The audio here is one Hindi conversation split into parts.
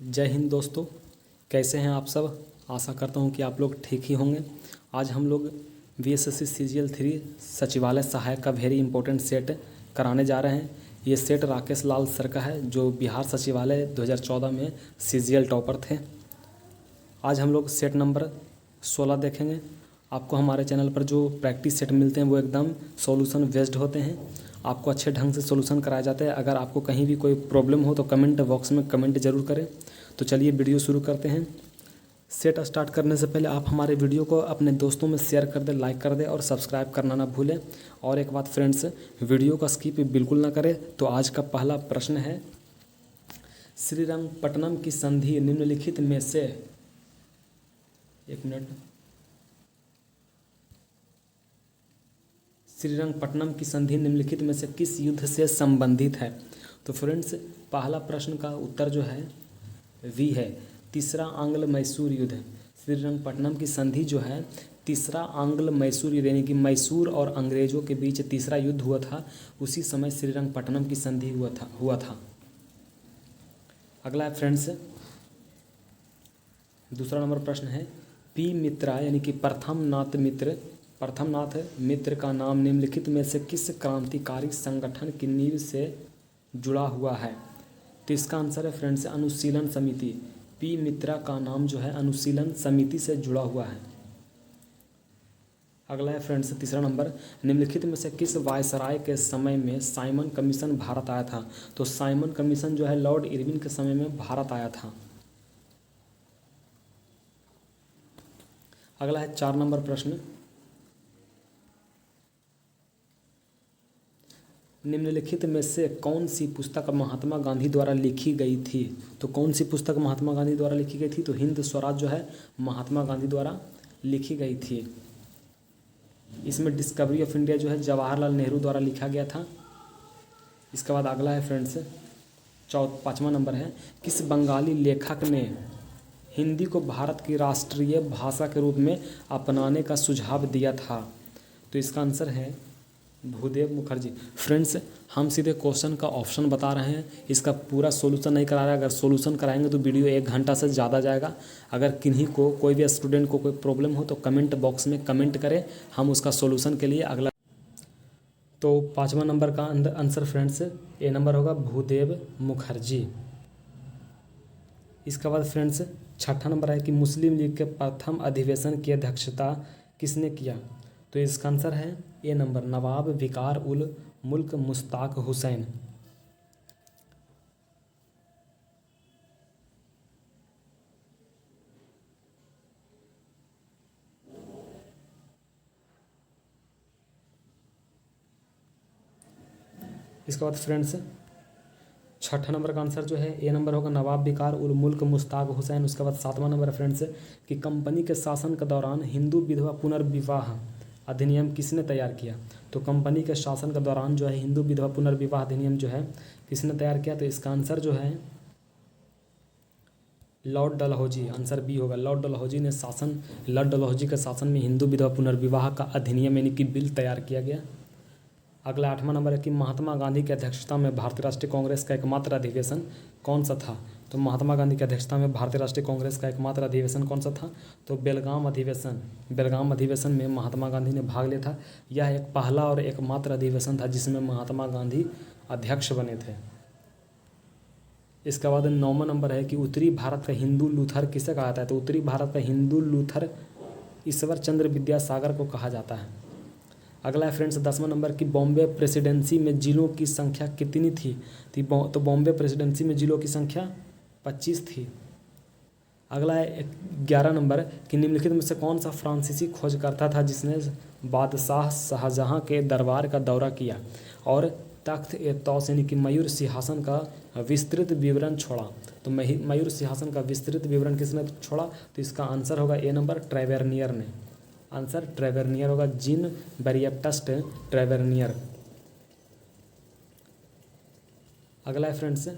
जय हिंद दोस्तों, कैसे हैं आप सब। आशा करता हूं कि आप लोग ठीक ही होंगे। आज हम लोग VSSC CGL 3 सचिवालय सहायक का वेरी इंपॉर्टेंट सेट कराने जा रहे हैं। ये सेट राकेश लाल सर का है जो बिहार सचिवालय 2014 में CGL टॉपर थे। आज हम लोग सेट नंबर 16 देखेंगे। आपको हमारे चैनल पर जो प्रैक्टिस सेट मिलते हैं वो एकदम सॉल्यूशन बेस्ड होते हैं। आपको अच्छे ढंग से सॉल्यूशन कराया जाता है। अगर आपको कहीं भी कोई प्रॉब्लम हो तो कमेंट बॉक्स में कमेंट ज़रूर करें। तो चलिए वीडियो शुरू करते हैं। सेट स्टार्ट करने से पहले आप हमारे वीडियो को अपने दोस्तों में शेयर कर दें, लाइक कर दें और सब्सक्राइब करना ना भूलें। और एक बात फ्रेंड्स, वीडियो का स्किप बिल्कुल ना करें। तो आज का पहला प्रश्न है, श्रीरंगपट्टनम की संधि निम्नलिखित में से, एक मिनट, श्रीरंगपट्टनम की संधि निम्नलिखित में से किस युद्ध से संबंधित है। तो फ्रेंड्स, पहला प्रश्न का उत्तर जो है वी है, तीसरा आंग्ल मैसूर युद्ध। श्रीरंगपट्टनम की संधि जो है तीसरा आंग्ल मैसूर युद्ध, यानी कि मैसूर और अंग्रेजों के बीच तीसरा युद्ध हुआ था, उसी समय श्रीरंगपट्टनम की संधि हुआ था। अगला है फ्रेंड्स, दूसरा नंबर प्रश्न है, पी मित्रा यानी कि प्रथमनाथ मित्र का नाम निम्नलिखित में से किस क्रांतिकारी संगठन की नींव से जुड़ा हुआ है। तो इसका आंसर है फ्रेंड्स अनुशीलन समिति। पी मित्रा का नाम जो है अनुशीलन समिति से जुड़ा हुआ है। अगला है फ्रेंड्स तीसरा नंबर, निम्नलिखित में से किस वायसराय के समय में साइमन कमीशन भारत आया था। तो साइमन कमीशन जो है लॉर्ड इरविन के समय में भारत आया था। अगला है 4 नंबर प्रश्न, निम्नलिखित में से कौन सी पुस्तक महात्मा गांधी द्वारा लिखी गई थी। तो कौन सी पुस्तक महात्मा गांधी द्वारा लिखी गई थी। तो हिंद स्वराज जो है महात्मा गांधी द्वारा लिखी गई थी। इसमें डिस्कवरी ऑफ इंडिया जो है जवाहरलाल नेहरू द्वारा लिखा गया था। इसके बाद अगला है फ्रेंड्स 5वां नंबर है, किस बंगाली लेखक ने हिंदी को भारत की राष्ट्रीय भाषा के रूप में अपनाने का सुझाव दिया था। तो इसका आंसर है भूदेव मुखर्जी। फ्रेंड्स, हम सीधे क्वेश्चन का ऑप्शन बता रहे हैं, इसका पूरा सॉल्यूशन नहीं करा रहे हैं। अगर सॉल्यूशन कराएंगे तो वीडियो 1 घंटा से ज़्यादा जाएगा। अगर किन्हीं को, कोई भी स्टूडेंट को कोई प्रॉब्लम हो तो कमेंट बॉक्स में कमेंट करें, हम उसका सॉल्यूशन के लिए अगला। तो 5वां नंबर का आंसर फ्रेंड्स ए नंबर होगा भूदेव मुखर्जी। इसके बाद फ्रेंड्स 6ठा नंबर है कि मुस्लिम लीग के प्रथम अधिवेशन की अध्यक्षता किसने किया। तो इसका आंसर है ए नंबर, नवाब विकार उल मुल्क मुश्ताक हुसैन। इसके बाद फ्रेंड्स 6ठा नंबर का आंसर जो है ए नंबर होगा, नवाब विकार उल मुल्क मुश्ताक हुसैन। उसके बाद 7वां नंबर फ्रेंड्स कि कंपनी के शासन के दौरान हिंदू विधवा पुनर्विवाह अधिनियम किसने तैयार किया। तो कंपनी के शासन के दौरान जो है हिंदू विधवा पुनर्विवाह अधिनियम जो है किसने तैयार किया। तो इसका आंसर जो है लॉर्ड डलहौजी, आंसर बी होगा। लॉर्ड डलहौजी के शासन में हिंदू विधवा पुनर्विवाह का अधिनियम यानी कि बिल तैयार किया गया। अगला 8वां नंबर है कि महात्मा गांधी की अध्यक्षता में भारतीय राष्ट्रीय कांग्रेस का एकमात्र अधिवेशन कौन सा था। तो महात्मा गांधी की अध्यक्षता में भारतीय राष्ट्रीय कांग्रेस का एकमात्र अधिवेशन कौन सा था। तो बेलगाम अधिवेशन में महात्मा गांधी ने भाग लिया था। यह एक पहला और एकमात्र अधिवेशन था जिसमें महात्मा गांधी अध्यक्ष बने थे। इसके बाद 9वां नंबर है कि उत्तरी भारत का हिंदू लूथर किसे कहा जाता है। तो उत्तरी भारत का हिंदू लूथर ईश्वर चंद्र विद्यासागर को कहा जाता है। अगला है फ्रेंड्स 10वां नंबर कि बॉम्बे प्रेसिडेंसी में जिलों की संख्या कितनी थी। तो बॉम्बे प्रेसिडेंसी में जिलों की संख्या 25 थी। अगला है 11 नंबर कि निम्नलिखित में से कौन सा फ्रांसीसी खोजकर्ता था जिसने बादशाह शाहजहां के दरबार का दौरा किया और तख्त ए तौस यानी कि मयूर सिंहासन का विस्तृत विवरण छोड़ा। तो मयूर सिंहासन का विस्तृत विवरण किसने छोड़ा। तो इसका आंसर होगा ए नंबर ट्रेवेर्नियर ने। आंसर ट्रेवेर्नियर होगा, जीन बैप्टिस्ट ट्रेवेर्नियर। अगला है फ्रेंड्स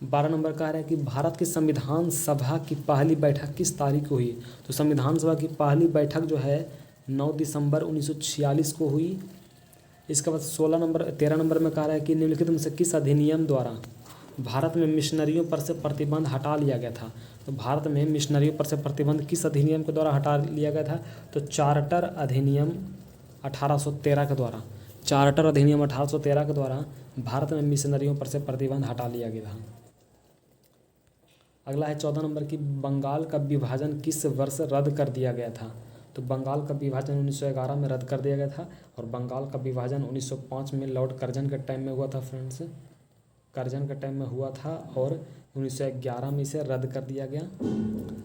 12 नंबर का है कि भारत की संविधान सभा की पहली बैठक किस तारीख को हुई। तो संविधान सभा की पहली बैठक जो है 9 दिसंबर 1946 को हुई। इसके बाद 13 नंबर में कह रहा है कि निम्नलिखित में से किस अधिनियम द्वारा भारत में मिशनरियों पर से प्रतिबंध हटा लिया गया था। तो भारत में मिशनरियों पर से प्रतिबंध किस अधिनियम के द्वारा हटा लिया गया था? तो चार्टर अधिनियम 1813 के द्वारा। चार्टर अधिनियम 1813 के द्वारा भारत में मिशनरियों पर से प्रतिबंध हटा लिया गया था। अगला है 14 नंबर की, बंगाल का विभाजन किस वर्ष रद्द कर दिया गया था? तो बंगाल का विभाजन 1911 में रद्द कर दिया गया था और बंगाल का विभाजन 1905 में लॉर्ड कर्जन के टाइम में हुआ था फ्रेंड्स। कर्जन के टाइम में हुआ था और 1911 में इसे रद्द कर दिया गया।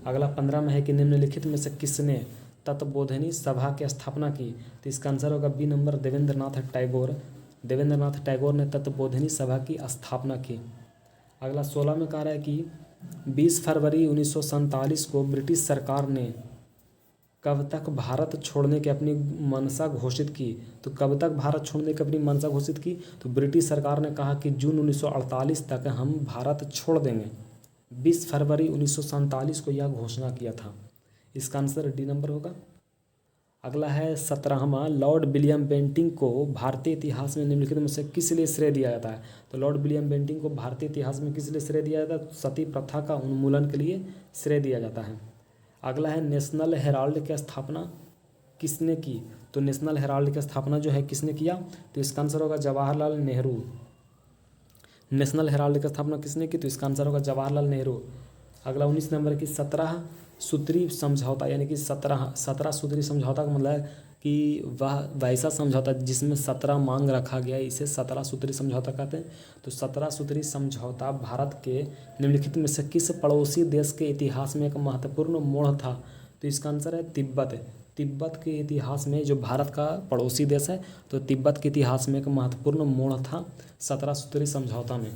अगला 15 में है कि निम्नलिखित में से किसने तत्वबोधिनी सभा की स्थापना की? तो इसका आंसर होगा बी नंबर, देवेंद्रनाथ टैगोर। देवेंद्रनाथ टैगोर ने तत्वबोधिनी सभा की स्थापना की। अगला 16 में कह रहा है कि 20 फरवरी 1947 को ब्रिटिश सरकार ने कब तक भारत छोड़ने की अपनी मंशा घोषित की? तो कब तक भारत छोड़ने की अपनी मंशा घोषित की? तो ब्रिटिश सरकार ने कहा कि जून 1948 तक हम भारत छोड़ देंगे। 20 फरवरी 1947 को यह घोषणा किया था। इसका आंसर डी नंबर होगा। अगला है 17वां, लॉर्ड विलियम बेंटिंक को भारतीय इतिहास में निम्नलिखित में से किस लिए श्रेय दिया जाता है? तो लॉर्ड विलियम बेंटिंक को भारतीय इतिहास में किस लिए श्रेय दिया जाता है? सती प्रथा का उन्मूलन के लिए श्रेय दिया जाता है। अगला है नेशनल हेराल्ड की स्थापना किसने की? तो नेशनल हेराल्ड की स्थापना जो है किसने किया? तो इसका आंसर होगा जवाहरलाल नेहरू। नेशनल हेराल्ड की स्थापना किसने की? तो इसका आंसर होगा जवाहरलाल नेहरू। अगला 19 नंबर की 17 सूत्री समझौता, यानी कि 17 सूत्री समझौता का मतलब है कि वह वैसा समझौता जिसमें 17 मांग रखा गया है, इसे 17 सूत्री समझौता कहते हैं। तो 17 सूत्री समझौता भारत के निम्नलिखित में से किस पड़ोसी देश के इतिहास में एक महत्वपूर्ण मोड़ था? तो इसका आंसर है तिब्बत। तिब्बत के इतिहास में, जो भारत का पड़ोसी देश है, तो तिब्बत के इतिहास में एक महत्वपूर्ण मोड़ था 17 सूत्री समझौता में।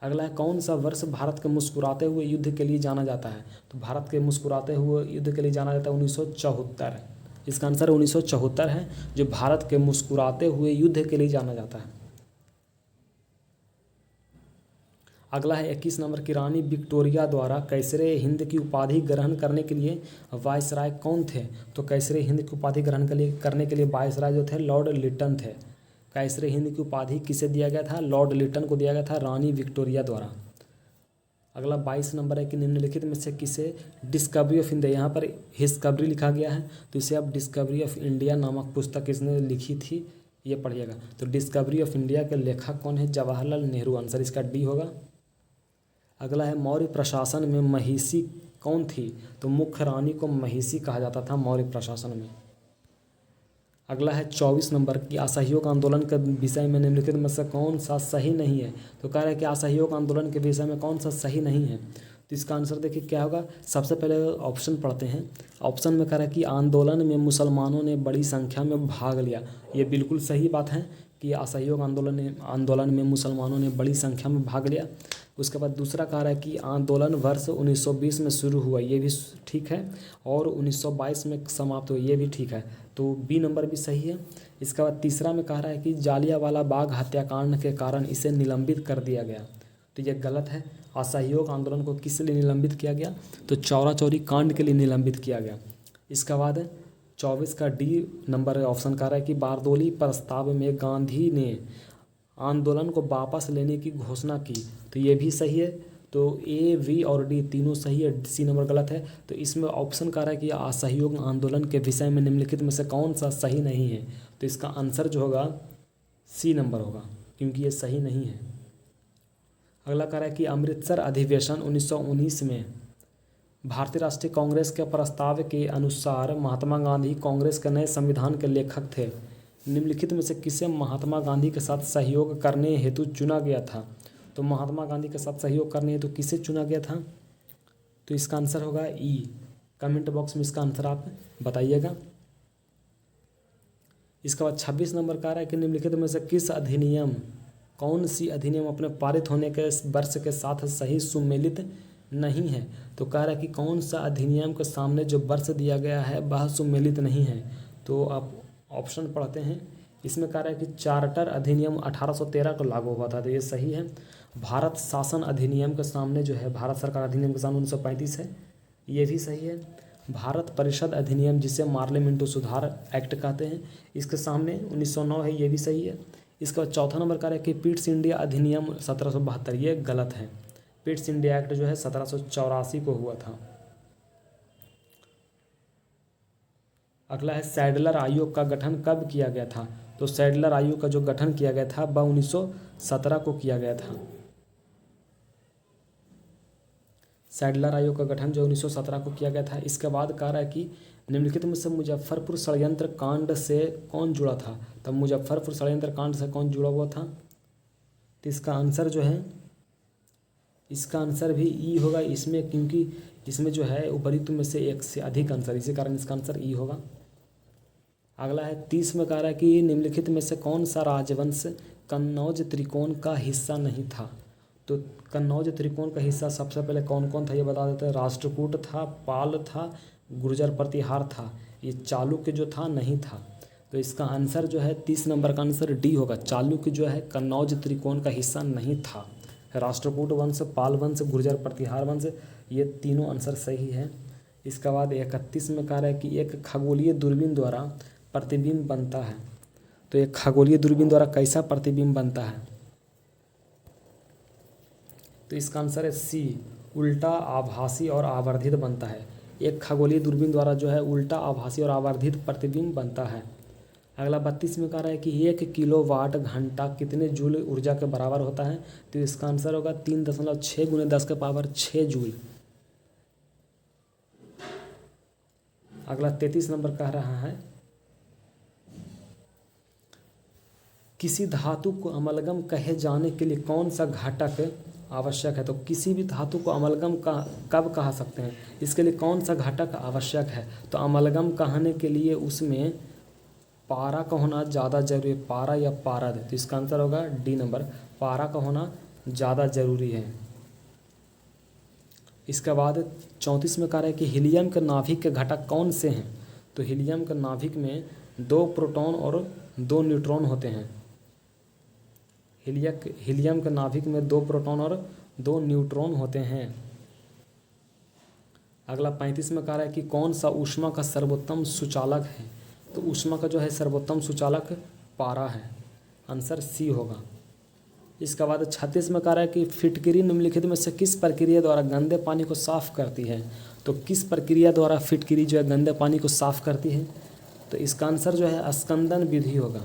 अगला है कौन सा वर्ष भारत के मुस्कुराते हुए युद्ध के लिए जाना जाता है? तो भारत के मुस्कुराते हुए युद्ध के लिए जाना जाता है 1974। इसका आंसर 1974 है, जो भारत के मुस्कुराते हुए युद्ध के लिए जाना जाता है। अगला है 21 नंबर की, रानी विक्टोरिया द्वारा कैसरे हिंद की उपाधि ग्रहण करने के लिए वायसराय कौन थे? तो कैसरे हिंद की उपाधि ग्रहण करने के लिए वायसराय जो थे लॉर्ड लिटन थे। कैसरे हिंद की उपाधि किसे दिया गया था? लॉर्ड लिटन को दिया गया था, रानी विक्टोरिया द्वारा। अगला 22 नंबर है कि निम्नलिखित में से किसे डिस्कवरी ऑफ इंडिया, यहाँ पर हिस्कवरी लिखा गया है तो इसे आप डिस्कवरी ऑफ इंडिया नामक पुस्तक किसने लिखी थी ये पढ़िएगा। तो डिस्कवरी ऑफ इंडिया के लेखक कौन है? जवाहरलाल नेहरू। आंसर इसका डी होगा। अगला है मौर्य प्रशासन में महिषी कौन थी? तो मुख्य रानी को महिषी कहा जाता था मौर्य प्रशासन में। अगला है 24 नंबर की, असहयोग आंदोलन के विषय में निम्नलिखित में से कौन सा सही नहीं है? तो कह रहा है कि असहयोग आंदोलन के विषय में कौन सा सही नहीं है? तो इसका आंसर देखिए क्या होगा। सबसे पहले ऑप्शन पढ़ते हैं। ऑप्शन में कह रहा है कि आंदोलन में मुसलमानों ने बड़ी संख्या में भाग लिया। ये बिल्कुल सही बात है कि असहयोग आंदोलन में मुसलमानों ने बड़ी संख्या में भाग लिया। उसके बाद दूसरा कह रहा है कि आंदोलन वर्ष 1920 में शुरू हुआ, ये भी ठीक है, और 1922 में समाप्त हुआ, ये भी ठीक है। तो बी नंबर भी सही है। इसके बाद तीसरा में कह रहा है कि जालियांवाला बाग हत्याकांड के कारण इसे निलंबित कर दिया गया, तो ये गलत है। असहयोग आंदोलन को किस लिए निलंबित किया गया? तो चौरा चौरी कांड के लिए निलंबित किया गया। इसके बाद 24 का डी नंबर ऑप्शन कह रहा है कि बारदोली प्रस्ताव में गांधी ने आंदोलन को वापस लेने की घोषणा की, तो ये भी सही है। तो ए, वी और डी तीनों सही है, सी नंबर गलत है। तो इसमें ऑप्शन कह रहा है कि असहयोग आंदोलन के विषय में निम्नलिखित में से कौन सा सही नहीं है? तो इसका आंसर जो होगा सी नंबर होगा, क्योंकि ये सही नहीं है। अगला कह रहा है कि अमृतसर अधिवेशन 1919 में भारतीय राष्ट्रीय कांग्रेस के प्रस्ताव के अनुसार महात्मा गांधी कांग्रेस के नए संविधान के लेखक थे। निम्नलिखित में से किसे महात्मा गांधी के साथ सहयोग करने हेतु चुना गया था? तो महात्मा गांधी के साथ सहयोग करने हेतु किसे चुना गया था? तो इसका आंसर होगा ई। कमेंट बॉक्स में इसका आंसर आप बताइएगा। इसके बाद 26 नंबर का रहा है कि निम्नलिखित में से किस अधिनियम, कौन सी अधिनियम अपने पारित होने के वर्ष के साथ सही सुमेलित नहीं है? तो कह रहा है कि कौन सा अधिनियम के सामने जो वर्ष दिया गया है वह सुमेलित नहीं है। तो आप ऑप्शन पढ़ते हैं। इसमें कह रहा है कि चार्टर अधिनियम 1813 को लागू हुआ था, तो ये सही है। भारत शासन अधिनियम के सामने जो है, भारत सरकार अधिनियम के सामने 1935 है, ये भी सही है। भारत परिषद अधिनियम जिसे पार्लियामेंट सुधार एक्ट कहते हैं, इसके सामने 1909 है, ये भी सही है। इसके बाद चौथा नंबर कार्य कि पिट्स इंडिया अधिनियम 1772, ये गलत है। पिट्स इंडिया एक्ट जो है 1784 को हुआ था। अगला है सैडलर आयोग का गठन कब किया गया था? तो सैडलर आयोग का जो गठन किया गया था वह 1917 को किया गया था। सैडलर आयोग का गठन जो 1917 को किया गया था। इसके बाद कह रहा है कि निम्नलिखित में से मुजफ्फरपुर षड्यंत्र कांड से कौन जुड़ा था? तब मुजफ्फरपुर षड्यंत्र कांड से कौन जुड़ा हुआ था? तो इसका आंसर जो है, इसका आंसर भी ई होगा इसमें, क्योंकि इसमें जो है उपरोक्त में से एक से अधिक आंसर, इसी कारण इसका आंसर ई होगा। अगला है 30 में कह रहा है कि निम्नलिखित में से कौन सा राजवंश कन्नौज त्रिकोण का हिस्सा नहीं था? तो कन्नौज त्रिकोण का हिस्सा सबसे पहले कौन कौन था ये बता देते हैं। राष्ट्रकूट था, पाल था, गुर्जर प्रतिहार था। ये चालुक्य जो था नहीं था। तो इसका आंसर जो है 30 नंबर का आंसर डी होगा। चालुक्य जो है कन्नौज त्रिकोण का हिस्सा नहीं था। राष्ट्रकूट वंश, पाल वंश, गुर्जर प्रतिहार वंश, ये तीनों आंसर सही है। इसके बाद 31 में कह रहा है कि एक खगोलीय दूरबीन द्वारा प्रतिबिंब बनता है। तो एक खगोलीय दूरबीन द्वारा कैसा प्रतिबिंब बनता है? तो इसका आंसर है सी, उल्टा, आभासी और आवर्धित बनता है। एक खगोलीय दूरबीन द्वारा जो है उल्टा, आभासी और आवर्धित प्रतिबिंब बनता है। अगला 32 में कह रहा है कि 1 किलोवाट घंटा कितने जूल ऊर्जा के बराबर होता है? तो इसका आंसर होगा 3.6 × 10⁻6 जूल। अगला 33 नंबर कह रहा है किसी धातु को अमलगम कहे जाने के लिए कौन सा घटक आवश्यक है? तो किसी भी धातु को अमलगम का कब कहा सकते हैं, इसके लिए कौन सा घटक आवश्यक है? तो अमलगम कहने के लिए उसमें पारा का होना ज़्यादा जरूरी है। पारा या पारद, तो इसका आंसर होगा डी नंबर, पारा का होना ज़्यादा जरूरी है। इसके बाद 34 में कह रहा है कि हीलियम के नाभिक के घटक कौन से हैं? तो हीलियम के नाभिक में 2 प्रोटॉन और 2 न्यूट्रॉन होते हैं। हीलियम के नाभिक में 2 प्रोटॉन और 2 न्यूट्रॉन होते हैं। अगला 35 में कह रहा है कि कौन सा ऊष्मा का सर्वोत्तम सुचालक है? तो ऊष्मा का जो है सर्वोत्तम सुचालक पारा है। आंसर सी होगा। इसके बाद 36 में कह रहा है कि फिटकरी निम्नलिखित में से किस प्रक्रिया द्वारा गंदे पानी को साफ करती है? तो किस प्रक्रिया द्वारा फिटकरी जो है गंदे पानी को साफ करती है? तो इसका आंसर जो है स्कंदन विधि होगा।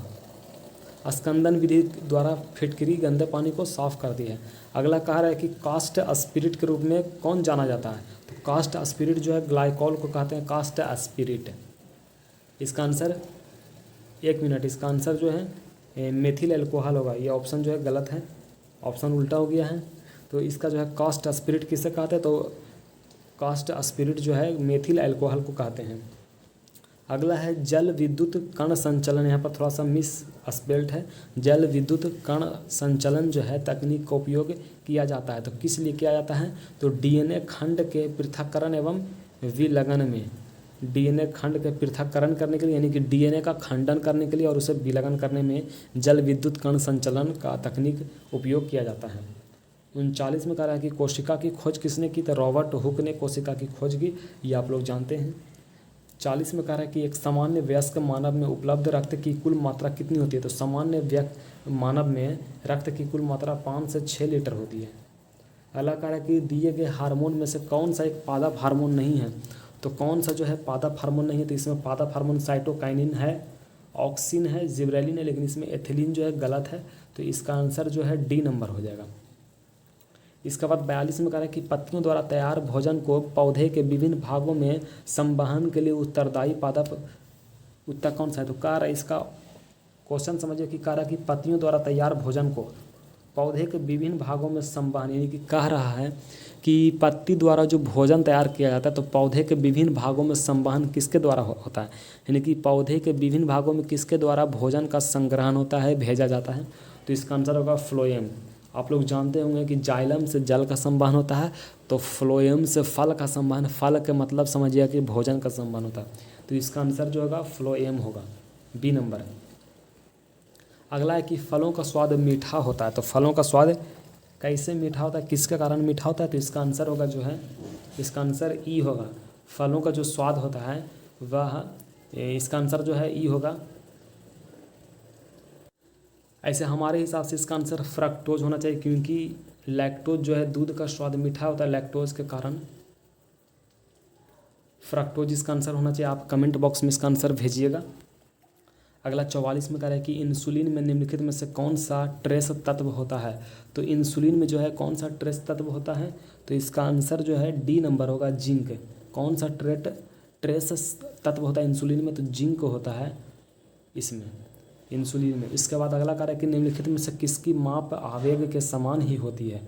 स्कंदन विधि द्वारा फिटकरी गंदे पानी को साफ करती है। अगला कह रहा है कि कास्ट स्पिरिट के रूप में कौन जाना जाता है? तो कास्ट स्पिरिट जो है ग्लाइकॉल को कहते हैं कास्ट स्पिरिट। इसका आंसर 1 मिनट, इसका आंसर जो है मेथिल एल्कोहल होगा। ये ऑप्शन जो है गलत है, ऑप्शन उल्टा हो गया है। तो इसका जो है कास्ट स्पिरिट किसे कहते हैं? तो कास्ट स्पिरिट जो है मेथिल एल्कोहल को कहते हैं। अगला है जल विद्युत कण संचलन, यहाँ पर थोड़ा सा मिस स्पेल्ट है। जल विद्युत कण संचलन जो है तकनीक का उपयोग किया जाता है। तो किस लिए किया जाता है? तो डीएनए खंड के पृथक्करण एवं विलगन में, डीएनए खंड के पृथक्करण करने के लिए, यानी कि डीएनए का खंडन करने के लिए और उसे विलगन करने में जल विद्युत कण संचलन का तकनीक उपयोग किया जाता है। 39 में कह रहा है कि कोशिका की खोज किसने की? तो रॉबर्ट हुक ने कोशिका की खोज की, ये आप लोग जानते हैं। 40 में कह रहा है कि एक सामान्य वयस्क मानव में उपलब्ध रक्त की कुल मात्रा कितनी होती है? तो सामान्य मानव में रक्त की कुल मात्रा 5 से 6 लीटर होती है। अगला कह रहा है कि दिए गए हार्मोन में से कौन सा एक पादप हार्मोन नहीं है? तो कौन सा जो है पादप हार्मोन नहीं है? तो इसमें पादप हार्मोन साइटोकाइनिन है, ऑक्सिन है, जिब्रेलिन है, लेकिन इसमें एथिलीन जो है गलत है। तो इसका आंसर जो है डी नंबर हो जाएगा। इसके बाद 42 में कह रहा है कि पत्तियों द्वारा तैयार भोजन को पौधे के विभिन्न भागों में संवहन के लिए उत्तरदायी पादप उत्तर कौन सा है? तो कह रहा है, इसका क्वेश्चन समझिए कि कह रहा है कि पत्तियों द्वारा तैयार भोजन को पौधे के विभिन्न भागों में संवहन, यानी कि कह रहा है कि पत्ती द्वारा जो भोजन तैयार किया जाता है तो पौधे के विभिन्न भागों में संवहन किसके द्वारा होता है? यानी कि पौधे के विभिन्न भागों में किसके द्वारा भोजन का संग्रहण होता है, भेजा जाता है? तो इसका आंसर होगा फ्लोएम। आप लोग जानते होंगे कि जाइलम से जल का संवहन होता है, तो फ्लोएम से फल का संवहन, फल के मतलब समझिए कि भोजन का संवहन होता है। तो इसका आंसर जो होगा फ्लोएम होगा, बी नंबर। अगला है कि फलों का स्वाद मीठा होता है। तो फलों का स्वाद कैसे मीठा होता है, किसके कारण मीठा होता है? तो इसका आंसर होगा जो है, इसका आंसर ई होगा। फलों का जो स्वाद होता है वह, इसका आंसर जो है ई होगा। ऐसे हमारे हिसाब से इसका आंसर फ्रक्टोज होना चाहिए, क्योंकि लैक्टोज जो है दूध का स्वाद मीठा होता है लैक्टोज के कारण। फ्रक्टोज इसका आंसर होना चाहिए। आप कमेंट बॉक्स में इसका आंसर भेजिएगा। अगला 44 में कह रहा है कि इंसुलिन में निम्नलिखित में से कौन सा ट्रेस तत्व होता है। तो इंसुलिन में जो है कौन सा ट्रेस तत्व होता है, तो इसका आंसर जो है डी नंबर होगा, जिंक। कौन सा ट्रेस तत्व होता है इंसुलिन में, तो जिंक होता है इसमें, इंसुलिन में। इसके बाद अगला कह रहा है कि निम्नलिखित में से किसकी माप आवेग के समान ही होती है।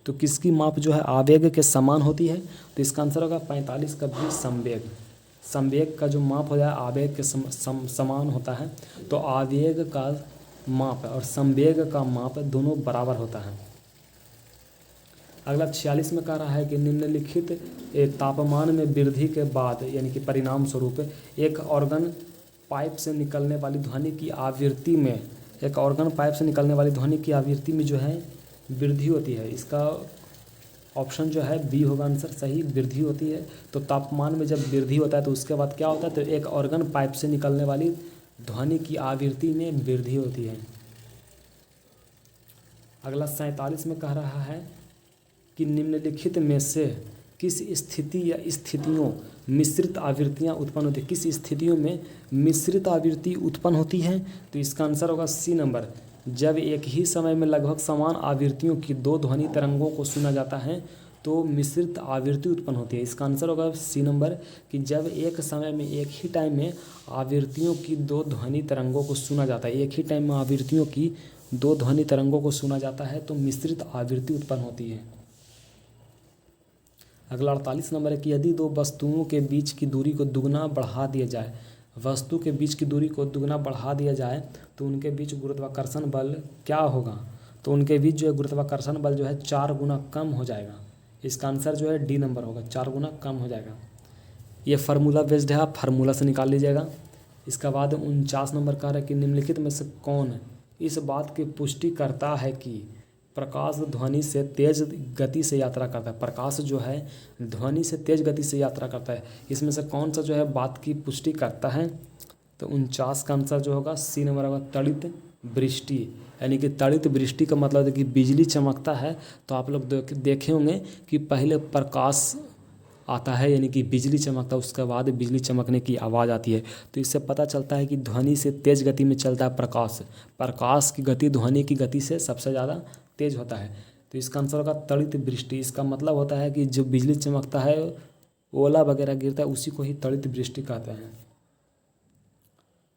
तो किसकी माप जो है आवेग के समान होती है, तो इसका आंसर होगा 45 का भी संवेग। संवेग का जो माप हो जाए आवेग के समान होता है। तो आवेग का माप और संवेग का माप दोनों बराबर होता है। अगला 46 में कह रहा है कि निम्नलिखित तापमान में वृद्धि के बाद यानी कि परिणाम स्वरूप एक ऑर्गन पाइप से निकलने वाली ध्वनि की आवृत्ति में, एक ऑर्गन पाइप से निकलने वाली ध्वनि की आवृत्ति में जो है वृद्धि होती है। इसका ऑप्शन जो है बी होगा आंसर सही, वृद्धि होती है। तो तापमान में जब वृद्धि होता है तो उसके बाद क्या होता है, तो एक ऑर्गन पाइप से निकलने वाली ध्वनि की आवृत्ति में वृद्धि होती है। अगला 47 में कह रहा है कि निम्नलिखित में से किस स्थिति या स्थितियों मिश्रित आवृत्तियाँ उत्पन्न होती है। किस स्थितियों में मिश्रित आवृत्ति उत्पन्न होती है, तो इसका आंसर होगा सी नंबर, जब एक ही समय में लगभग समान आवृत्तियों की दो ध्वनि तरंगों को सुना जाता है तो मिश्रित आवृत्ति उत्पन्न होती है। इसका आंसर होगा सी नंबर, कि जब एक समय में एक ही टाइम में आवृत्तियों की दो ध्वनि तरंगों को सुना जाता है, एक ही टाइम में आवृत्तियों की दो ध्वनि तरंगों को सुना जाता है तो मिश्रित आवृत्ति उत्पन्न होती है। अगला 48 नंबर है कि यदि दो वस्तुओं के बीच की दूरी को दुगना बढ़ा दिया जाए, वस्तु के बीच की दूरी को दुगना बढ़ा दिया जाए तो उनके बीच गुरुत्वाकर्षण बल क्या होगा। तो उनके बीच जो है गुरुत्वाकर्षण बल जो है 4 गुना कम हो जाएगा। इसका आंसर जो है डी नंबर होगा, 4 गुना कम हो जाएगा। ये फार्मूला बेस्ड है, आप फार्मूला से निकाल लीजिएगा। इसका बाद 49 नंबर कह रहा है कि निम्नलिखित में से कौन इस बात की पुष्टि करता है कि प्रकाश ध्वनि से तेज गति से यात्रा करता है। प्रकाश जो है ध्वनि से तेज गति से यात्रा करता है। इसमें से कौन सा जो है बात की पुष्टि करता है, तो 49 का आंसर जो होगा सी नंबर होगा, तड़ित वृष्टि। यानी कि तड़ित वृष्टि का मतलब है कि बिजली चमकता है तो आप लोग देखे होंगे कि पहले प्रकाश आता है यानी कि बिजली चमकता है, उसके बाद बिजली चमकने की आवाज़ आती है। तो इससे पता चलता है कि ध्वनि से तेज गति में चलता है प्रकाश। प्रकाश की गति ध्वनि की गति से सबसे ज़्यादा तेज होता है। तो इसका आंसर होगा तड़ित वृष्टि। इसका मतलब होता है कि जो बिजली चमकता है, ओला वगैरह गिरता है, उसी को ही तड़ित वृष्टि कहते हैं।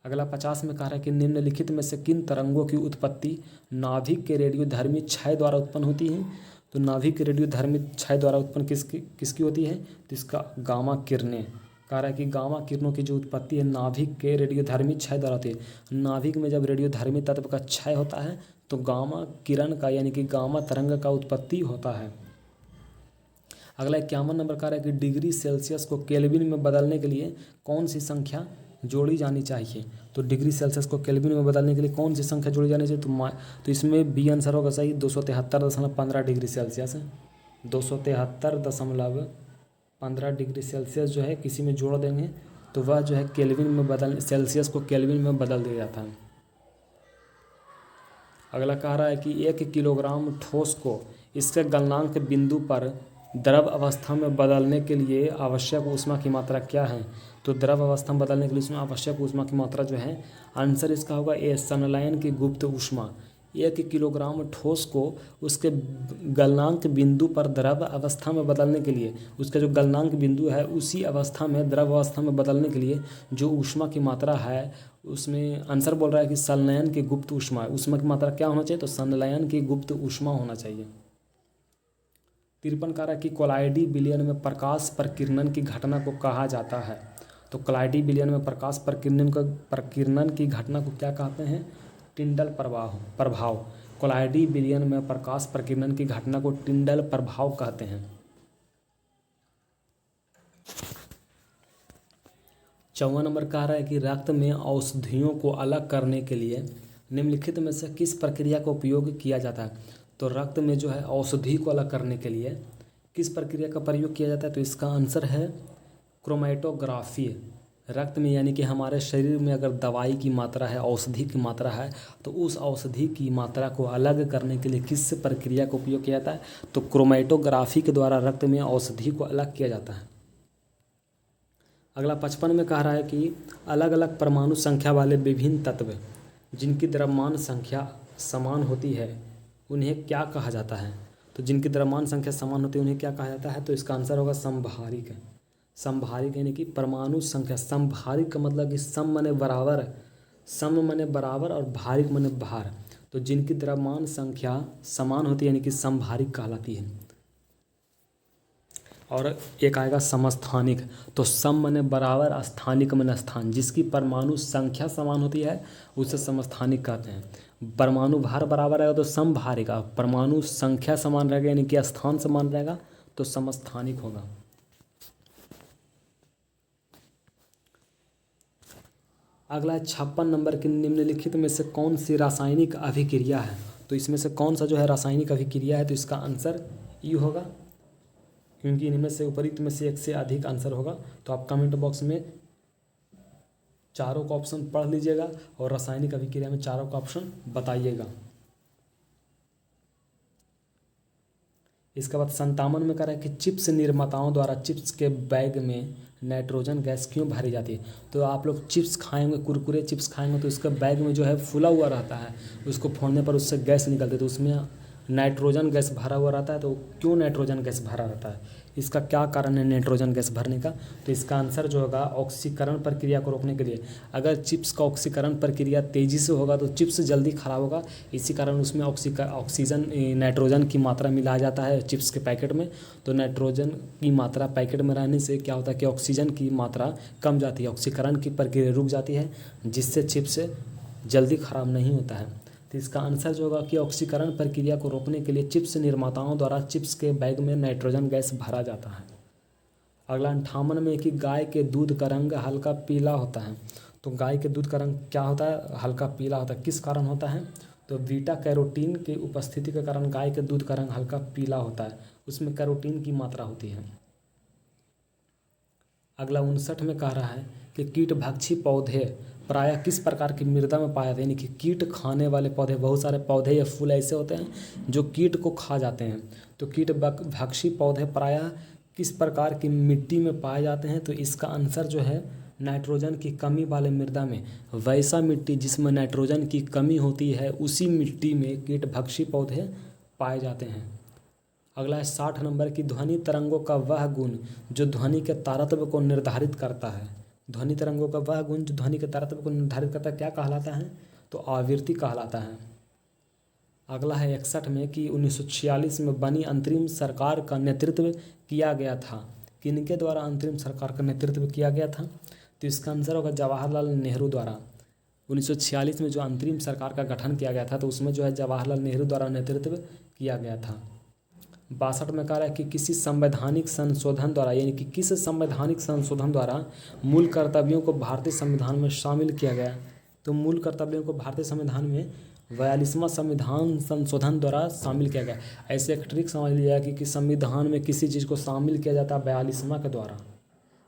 अगला 50 में कह रहा है कि निम्नलिखित में से किन तरंगों की उत्पत्ति नाभिक के रेडियोधर्मी क्षय द्वारा उत्पन्न होती है। तो नाभिक के रेडियोधर्मी क्षय द्वारा उत्पन्न किसकी होती है, तो इसका गामा किरणें। कह रहा है कि गामा किरणों की जो उत्पत्ति है नाभिक के रेडियोधर्मी क्षय द्वारा होती है। नाभिक में जब रेडियोधर्मी तत्व का क्षय होता है तो गामा किरण का यानी कि गामा तरंग का उत्पत्ति होता है। अगला 51 नंबर कह रहा है कि डिग्री सेल्सियस को केल्विन में बदलने के लिए कौन सी संख्या जोड़ी जानी चाहिए। तो डिग्री सेल्सियस को केल्विन में बदलने के लिए कौन सी संख्या जोड़ी जानी चाहिए, तो इसमें बी आंसर होगा सही, 273.15 डिग्री सेल्सियस। 273.15 डिग्री सेल्सियस जो है किसी में जोड़ देंगे तो वह जो है केल्विन में सेल्सियस को केल्विन में बदल दिया जाता है। अगला कह रहा है कि 1 किलोग्राम ठोस को इसके गलनांक बिंदु पर द्रव अवस्था में बदलने के लिए आवश्यक ऊष्मा की मात्रा क्या है। तो द्रव अवस्था में बदलने के लिए इसमें आवश्यक ऊष्मा की मात्रा जो है आंसर इसका होगा ए, संलयन की गुप्त ऊष्मा। 1 किलोग्राम ठोस को उसके गलनांक बिंदु पर द्रव अवस्था में बदलने के लिए, उसका जो गलनांक बिंदु है उसी अवस्था में द्रव अवस्था में बदलने के लिए जो ऊष्मा की मात्रा है उसमें आंसर बोल रहा है कि संलयन की गुप्त ऊष्मा। ऊष्मा की मात्रा क्या होना चाहिए, तो संलयन की गुप्त ऊष्मा होना चाहिए। 53 कह रहा है कि कोलाइडी विलयन में प्रकाश प्रकीर्णन की घटना को कहा जाता है। तो कोलाइडी विलयन में प्रकाश प्रकीर्णन की घटना को क्या कहते हैं, टिंडल प्रभाव। कोलाइडी विलयन में प्रकाश प्रकीर्णन की घटना को टिंडल प्रभाव कहते हैं। 54 नंबर कह रहा है कि रक्त में औषधियों को अलग करने के लिए निम्नलिखित में से किस प्रक्रिया का उपयोग किया जाता है। तो रक्त में जो है औषधि को अलग करने के लिए किस प्रक्रिया का प्रयोग किया जाता है, तो इसका आंसर है क्रोमेटोग्राफी। रक्त में यानी कि हमारे शरीर में अगर दवाई की मात्रा है, औषधि की मात्रा है, तो उस औषधि की मात्रा को अलग करने के लिए किस प्रक्रिया का उपयोग किया जाता है? तो क्रोमेटोग्राफी के द्वारा रक्त में औषधि को अलग किया जाता है। अगला 55 में कह रहा है कि अलग अलग परमाणु संख्या वाले विभिन्न तत्व जिनकी द्रव्यमान संख्या समान होती है उन्हें क्या कहा जाता है? तो जिनकी द्रव्यमान संख्या समान होती है उन्हें क्या कहा जाता है? तो इसका आंसर होगा समभारिक। समभारिक यानी कि परमाणु संख्या, समभारिक का मतलब कि सम माने बराबर, सम माने बराबर और भारिक माने भार। तो जिनकी द्रव्यमान संख्या समान होती है यानी कि समभारिक कहलाती है। और एक आएगा समस्थानिक। तो सम माने बराबर, स्थानिक माने स्थान। जिसकी परमाणु संख्या समान होती है उसे समस्थानिक कहते हैं। परमाणु भार बराबर रहेगा तो समभारिक, परमाणु संख्या समान रहेगा यानी कि स्थान समान रहेगा तो समस्थानिक होगा। अगला है 56 नंबर की निम्नलिखित में से कौन सी रासायनिक अभिक्रिया है? तो इसमें से कौन सा जो है रासायनिक अभिक्रिया है? तो इसका आंसर ई होगा, क्योंकि इनमें से उपरिक्त में से एक से अधिक आंसर होगा। तो आप कमेंट बॉक्स में चारों का ऑप्शन पढ़ लीजिएगा और रासायनिक अभिक्रिया में चारों का ऑप्शन बताइएगा। इसके बाद 57 में कह रहा है कि चिप्स निर्माताओं द्वारा चिप्स के बैग में नाइट्रोजन गैस क्यों भरी जाती है? तो आप लोग चिप्स खाएंगे, कुरकुरे चिप्स खाएंगे तो इसका बैग में जो है फूला हुआ रहता है, उसको फोड़ने पर उससे गैस निकलती है, तो उसमें नाइट्रोजन गैस भरा हुआ रहता है। तो क्यों नाइट्रोजन गैस भरा रहता है, इसका क्या कारण है नाइट्रोजन गैस भरने का? तो इसका आंसर जो होगा ऑक्सीकरण प्रक्रिया को रोकने के लिए। अगर चिप्स का ऑक्सीकरण प्रक्रिया तेज़ी से होगा तो चिप्स जल्दी खराब होगा, इसी कारण उसमें ऑक्सीजन नाइट्रोजन की मात्रा मिलाया जाता है चिप्स के पैकेट में। तो नाइट्रोजन की मात्रा पैकेट में रहने से क्या होता है कि ऑक्सीजन की मात्रा कम जाती है, ऑक्सीकरण की प्रक्रिया रुक जाती है, जिससे चिप्स जल्दी खराब नहीं होता है। तो इसका आंसर जो होगा कि ऑक्सीकरण प्रक्रिया को रोकने के लिए चिप्स निर्माताओं द्वारा चिप्स के बैग में नाइट्रोजन गैस भरा जाता है। अगला 58 में कि गाय के दूध का रंग हल्का पीला होता है। तो गाय के दूध का रंग क्या होता है? हल्का पीला होता है। किस कारण होता है? तो बीटा कैरोटीन की उपस्थिति के कारण गाय के दूध का रंग हल्का पीला होता है, उसमें कैरोटीन की मात्रा होती है। अगला 59 में कह रहा है कि कीटभक्षी पौधे प्रायः किस प्रकार की मृदा में पाए जाते हैं? यानी कि कीट खाने वाले पौधे, बहुत सारे पौधे या फूल ऐसे होते हैं जो कीट को खा जाते हैं। तो कीटभक्षी पौधे प्रायः किस प्रकार की मिट्टी में पाए जाते हैं? तो इसका आंसर जो है नाइट्रोजन की कमी वाले मृदा में। वैसा मिट्टी जिसमें नाइट्रोजन की कमी होती है उसी मिट्टी में कीटभक्षी पौधे पाए जाते हैं। अगला है 60 नंबर की ध्वनि तरंगों का वह गुण जो ध्वनि के तारतम्य को निर्धारित करता है। ध्वनि तरंगों का वह गुण जो ध्वनि के तारतम्य को निर्धारित करता है क्या कहलाता है? तो आवृत्ति कहलाता है। अगला है 61 में कि 1946 में बनी अंतरिम सरकार का नेतृत्व किया गया था। किनके द्वारा अंतरिम सरकार का नेतृत्व किया गया था? तो इसका आंसर होगा जवाहरलाल नेहरू द्वारा। 1946 में जो अंतरिम सरकार का गठन किया गया था तो उसमें जो है जवाहरलाल नेहरू द्वारा नेतृत्व किया गया था। 62 में कह रहा है कि किसी संवैधानिक संशोधन द्वारा, यानी कि किस संवैधानिक संशोधन द्वारा मूल कर्तव्यों को भारतीय संविधान में शामिल किया गया? तो मूल कर्तव्यों को भारतीय संविधान में 42वां संविधान संशोधन द्वारा शामिल किया गया। ऐसे एक ट्रिक समझ लिया कि संविधान में किसी चीज़ को शामिल किया जाता है 42वां के द्वारा,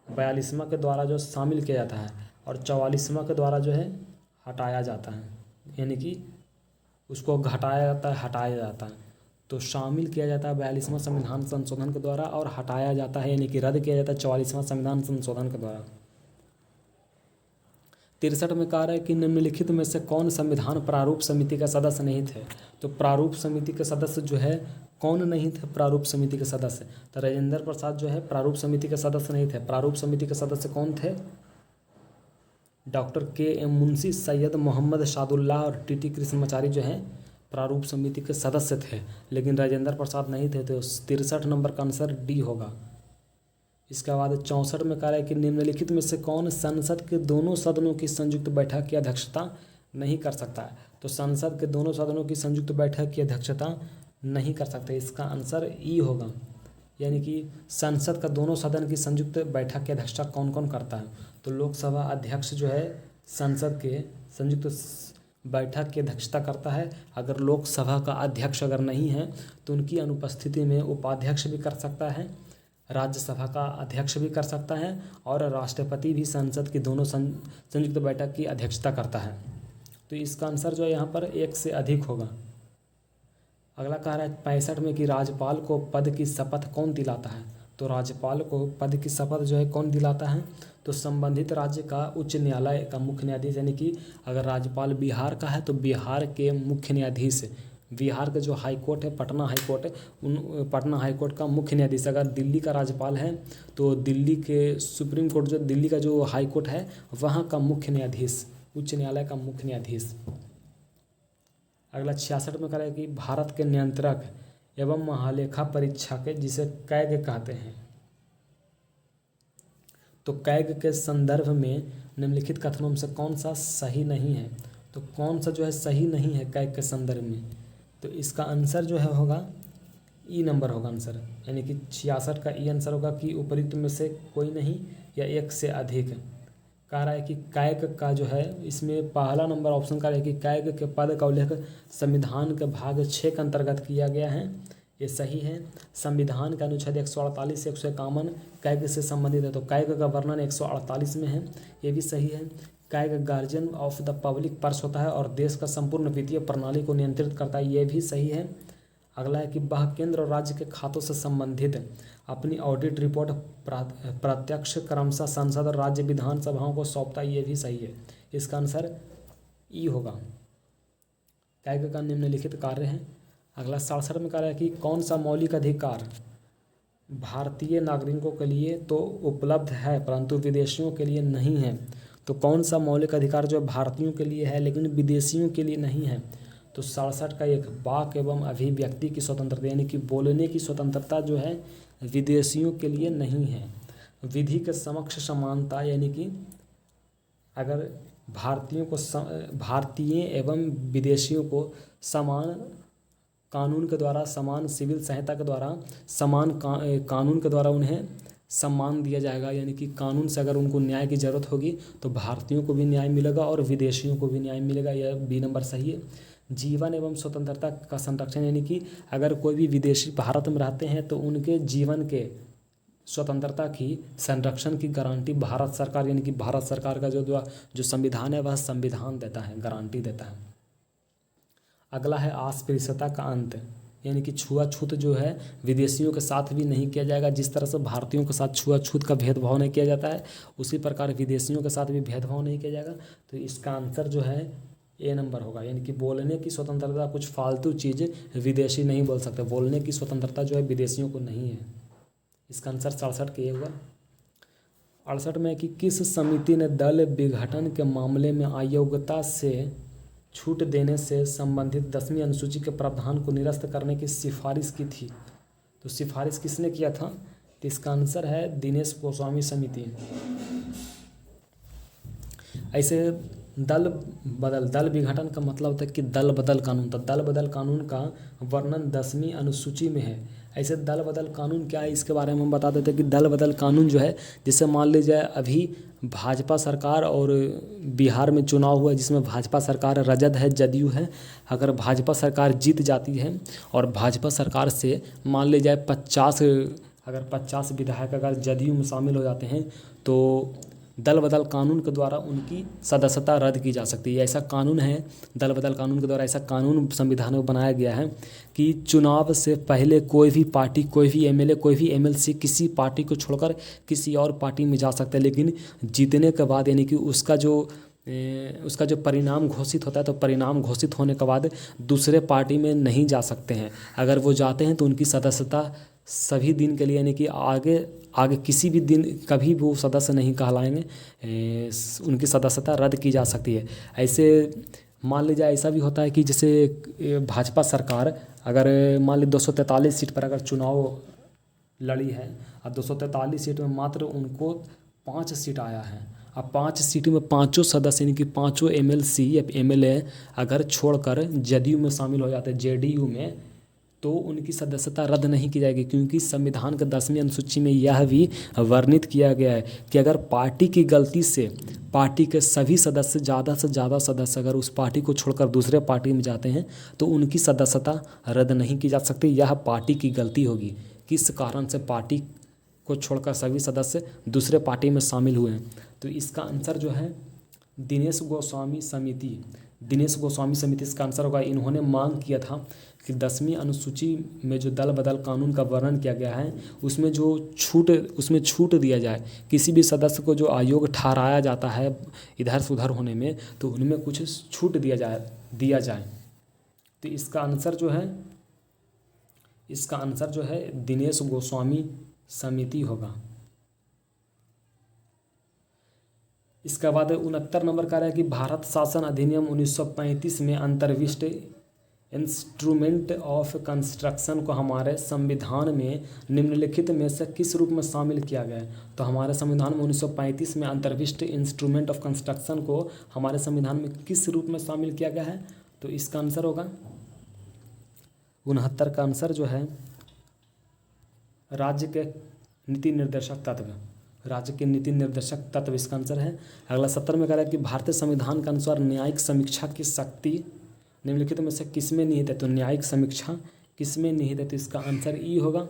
42वां के द्वारा जो शामिल किया जाता है और 44वां के द्वारा जो है हटाया जाता है, यानी कि उसको घटाया जाता है, हटाया जाता है। तो शामिल किया जाता है 42वां संविधान संशोधन के द्वारा और हटाया जाता है यानी कि रद्द किया जाता है 44वां संविधान संशोधन के द्वारा। 63 में कह रहा है कि निम्नलिखित में से कौन संविधान प्रारूप समिति का सदस्य नहीं थे? तो प्रारूप समिति के सदस्य जो है कौन नहीं थे? प्रारूप समिति के सदस्य तो राजेंद्र प्रसाद जो है प्रारूप समिति के सदस्य नहीं थे। प्रारूप समिति के सदस्य कौन थे? Doctor K M. मुंशी, सैयद मोहम्मद शादुल्लाह और टी.टी. कृष्णमाचारी जो हैं प्रारूप समिति के सदस्य थे, लेकिन राजेंद्र प्रसाद नहीं थे। तो 63 नंबर का आंसर डी होगा। इसके बाद 64 में कह रहा है कि निम्नलिखित में से कौन संसद के दोनों सदनों की संयुक्त बैठक की अध्यक्षता नहीं कर सकता है? तो संसद के दोनों सदनों की संयुक्त बैठक की अध्यक्षता नहीं कर सकते। इसका आंसर ई होगा, यानी कि संसद का दोनों सदन की संयुक्त बैठक की अध्यक्षता कौन कौन करता है? तो लोकसभा अध्यक्ष जो है संसद के संयुक्त बैठक की अध्यक्षता करता है। अगर लोकसभा का अध्यक्ष अगर नहीं है तो उनकी अनुपस्थिति में उपाध्यक्ष भी कर सकता है, राज्यसभा का अध्यक्ष भी कर सकता है और राष्ट्रपति भी संसद की दोनों संयुक्त बैठक की अध्यक्षता करता है। तो इसका आंसर जो है यहाँ पर 1 से अधिक होगा। अगला कह रहा है 65 में कि राज्यपाल को पद की शपथ कौन दिलाता है। तो राज्यपाल को पद की शपथ जो है कौन दिलाता है, तो संबंधित राज्य का उच्च न्यायालय का मुख्य न्यायाधीश, यानी कि अगर राज्यपाल बिहार का है तो बिहार के मुख्य न्यायाधीश, बिहार का जो हाई कोर्ट है पटना हाई कोर्ट, उन पटना हाई कोर्ट का मुख्य न्यायाधीश। अगर दिल्ली का राज्यपाल है तो दिल्ली के सुप्रीम कोर्ट, जो दिल्ली का जो हाई कोर्ट है वहाँ का मुख्य न्यायाधीश, उच्च न्यायालय का मुख्य न्यायाधीश। अगला 66 में कह रहा है कि भारत के नियंत्रक एवं महालेखा परीक्षक जिसे कैग कहते हैं। तो कैग के संदर्भ में निम्नलिखित कथनों में से कौन सा सही नहीं है। तो कौन सा जो है सही नहीं है कैग के संदर्भ में, तो इसका आंसर जो है होगा ई नंबर होगा आंसर, यानी कि 66 का ई आंसर होगा कि उपयुक्त में से कोई नहीं या 1 से अधिक। कह रहा है कि कैग का जो है, इसमें पहला नंबर ऑप्शन कह रहा है कि कैग के पद का उल्लेख संविधान के भाग 6 के अंतर्गत किया गया है, ये सही है। संविधान का अनुच्छेद 148 से 151 कैग से संबंधित है, तो कैग का वर्णन 148 में है, ये भी सही है। CAG guardian of the public purse होता है और देश का संपूर्ण वित्तीय प्रणाली को नियंत्रित करता है, ये भी सही है। अगला है कि वह केंद्र और राज्य के खातों से संबंधित अपनी ऑडिट रिपोर्ट प्रत्यक्ष क्रमशः संसद और राज्य विधानसभाओं को सौंपता है, ये भी सही है। इसका आंसर ई होगा। कैग का निम्नलिखित कार्य है। अगला 67 में कह रहा है कि कौन सा मौलिक अधिकार भारतीय नागरिकों के लिए तो उपलब्ध है परंतु विदेशियों के लिए नहीं है। तो कौन सा मौलिक अधिकार जो भारतीयों के लिए है लेकिन विदेशियों के लिए नहीं है, तो 67 का एक वाक एवं अभिव्यक्ति की स्वतंत्रता, यानी कि बोलने की स्वतंत्रता जो है विदेशियों के लिए नहीं है। विधि के समक्ष समानता, यानी कि अगर भारतीय एवं विदेशियों को समान कानून के द्वारा, समान सिविल संहिता के द्वारा, समान कानून के द्वारा उन्हें सम्मान दिया जाएगा, यानी कि कानून से अगर उनको न्याय की ज़रूरत होगी तो भारतीयों को भी न्याय मिलेगा और विदेशियों को भी न्याय मिलेगा, यह बी नंबर सही है। जीवन एवं स्वतंत्रता का संरक्षण, यानी कि अगर कोई भी विदेशी भारत में रहते हैं तो उनके जीवन के स्वतंत्रता की संरक्षण की गारंटी भारत सरकार, यानी कि भारत सरकार का जो संविधान है वह संविधान देता है, गारंटी देता है। अगला है अस्पृश्यता का अंत, यानी कि छुआछूत जो है विदेशियों के साथ भी नहीं किया जाएगा। जिस तरह से भारतीयों के साथ छुआछूत का भेदभाव नहीं किया जाता है उसी प्रकार विदेशियों के साथ भी भेदभाव नहीं किया जाएगा। तो इसका आंसर जो है ए नंबर होगा, यानी कि बोलने की स्वतंत्रता, कुछ फालतू चीज़ विदेशी नहीं बोल सकते, बोलने की स्वतंत्रता जो है विदेशियों को नहीं है। इसका आंसर 67 के होगा। 68 में कि किस समिति ने दल विघटन के मामले में अयोग्यता से छूट देने से संबंधित 10वीं अनुसूची के प्रावधान को निरस्त करने की सिफारिश की थी। तो सिफारिश किसने किया था, तो इसका आंसर है दिनेश गोस्वामी समिति। ऐसे दल विघटन का मतलब होता है कि दल बदल कानून, तो दल बदल कानून का वर्णन 10वीं अनुसूची में है। ऐसे दल बदल कानून क्या है इसके बारे में हम बता देते हैं कि दल बदल कानून जो है, जैसे मान लीजिए अभी भाजपा सरकार और बिहार में चुनाव हुआ जिसमें भाजपा सरकार रजद है, जदयू है। अगर भाजपा सरकार जीत जाती है और भाजपा सरकार से मान लीजिए 50 विधायक अगर जदयू में शामिल हो जाते हैं तो दल बदल कानून के द्वारा उनकी सदस्यता रद्द की जा सकती है। ऐसा कानून है, दल बदल कानून के द्वारा ऐसा कानून संविधान में बनाया गया है कि चुनाव से पहले कोई भी पार्टी, कोई भी एमएलए, कोई भी एमएलसी किसी पार्टी को छोड़कर किसी और पार्टी में जा सकता है, लेकिन जीतने के बाद यानी कि उसका जो परिणाम घोषित होता है तो परिणाम घोषित होने के बाद दूसरे पार्टी में नहीं जा सकते हैं। अगर वो जाते हैं तो उनकी सदस्यता सभी दिन के लिए, यानी कि आगे किसी भी दिन कभी भी वो सदस्य नहीं कहलाएंगे, उनकी सदस्यता रद्द की जा सकती है। ऐसे मान लीजिए ऐसा भी होता है कि जैसे भाजपा सरकार अगर मान ली 243 सीट पर अगर चुनाव लड़ी है और 243 सीट में मात्र उनको 5 सीट आया है। अब 5 सीट में पाँचों सदस्य यानी कि पाँचों एमएलसी या एमएलए अगर छोड़कर जदयू में शामिल हो जाते हैं, जेडीयू में, तो उनकी सदस्यता रद्द नहीं की जाएगी, क्योंकि संविधान के 10वीं अनुसूची में यह भी वर्णित किया गया है कि अगर पार्टी की गलती से पार्टी के सभी सदस्य, ज़्यादा से ज़्यादा सदस्य अगर उस पार्टी को छोड़कर दूसरे पार्टी में जाते हैं तो उनकी सदस्यता रद्द नहीं की जा सकती। यह पार्टी की गलती होगी, किस कारण से पार्टी को छोड़कर सभी सदस्य दूसरे पार्टी में शामिल हुए हैं। तो इसका आंसर जो है दिनेश गोस्वामी समिति, दिनेश गोस्वामी समिति इसका आंसर होगा। इन्होंने मांग किया था कि 10वीं अनुसूची में जो दल बदल कानून का वर्णन किया गया है उसमें छूट दिया जाए। किसी भी सदस्य को जो आयोग ठहराया जाता है इधर से उधर होने में, तो उनमें कुछ छूट दिया जाए। तो इसका आंसर जो है दिनेश गोस्वामी समिति होगा। इसके बाद 69 नंबर का है कि भारत शासन अधिनियम 1935 में अंतर्विष्ट इंस्ट्रूमेंट ऑफ कंस्ट्रक्शन को हमारे संविधान में निम्नलिखित में से किस रूप में शामिल किया गया है। तो हमारे संविधान में 1935 में अंतर्विष्ट इंस्ट्रूमेंट ऑफ कंस्ट्रक्शन को हमारे संविधान में किस रूप में शामिल किया गया है। तो इसका आंसर होगा 69 का आंसर जो है राज्य के नीति निर्देशक तत्व, राज्य के नीति निर्देशक तत्व इसका आंसर है। अगला 70 में कह रहा है कि भारतीय संविधान के अनुसार न्यायिक समीक्षा की शक्ति निम्नलिखित में से किसमें निहित है। तो न्यायिक समीक्षा किसमें निहित है। तो इसका आंसर ई होगा।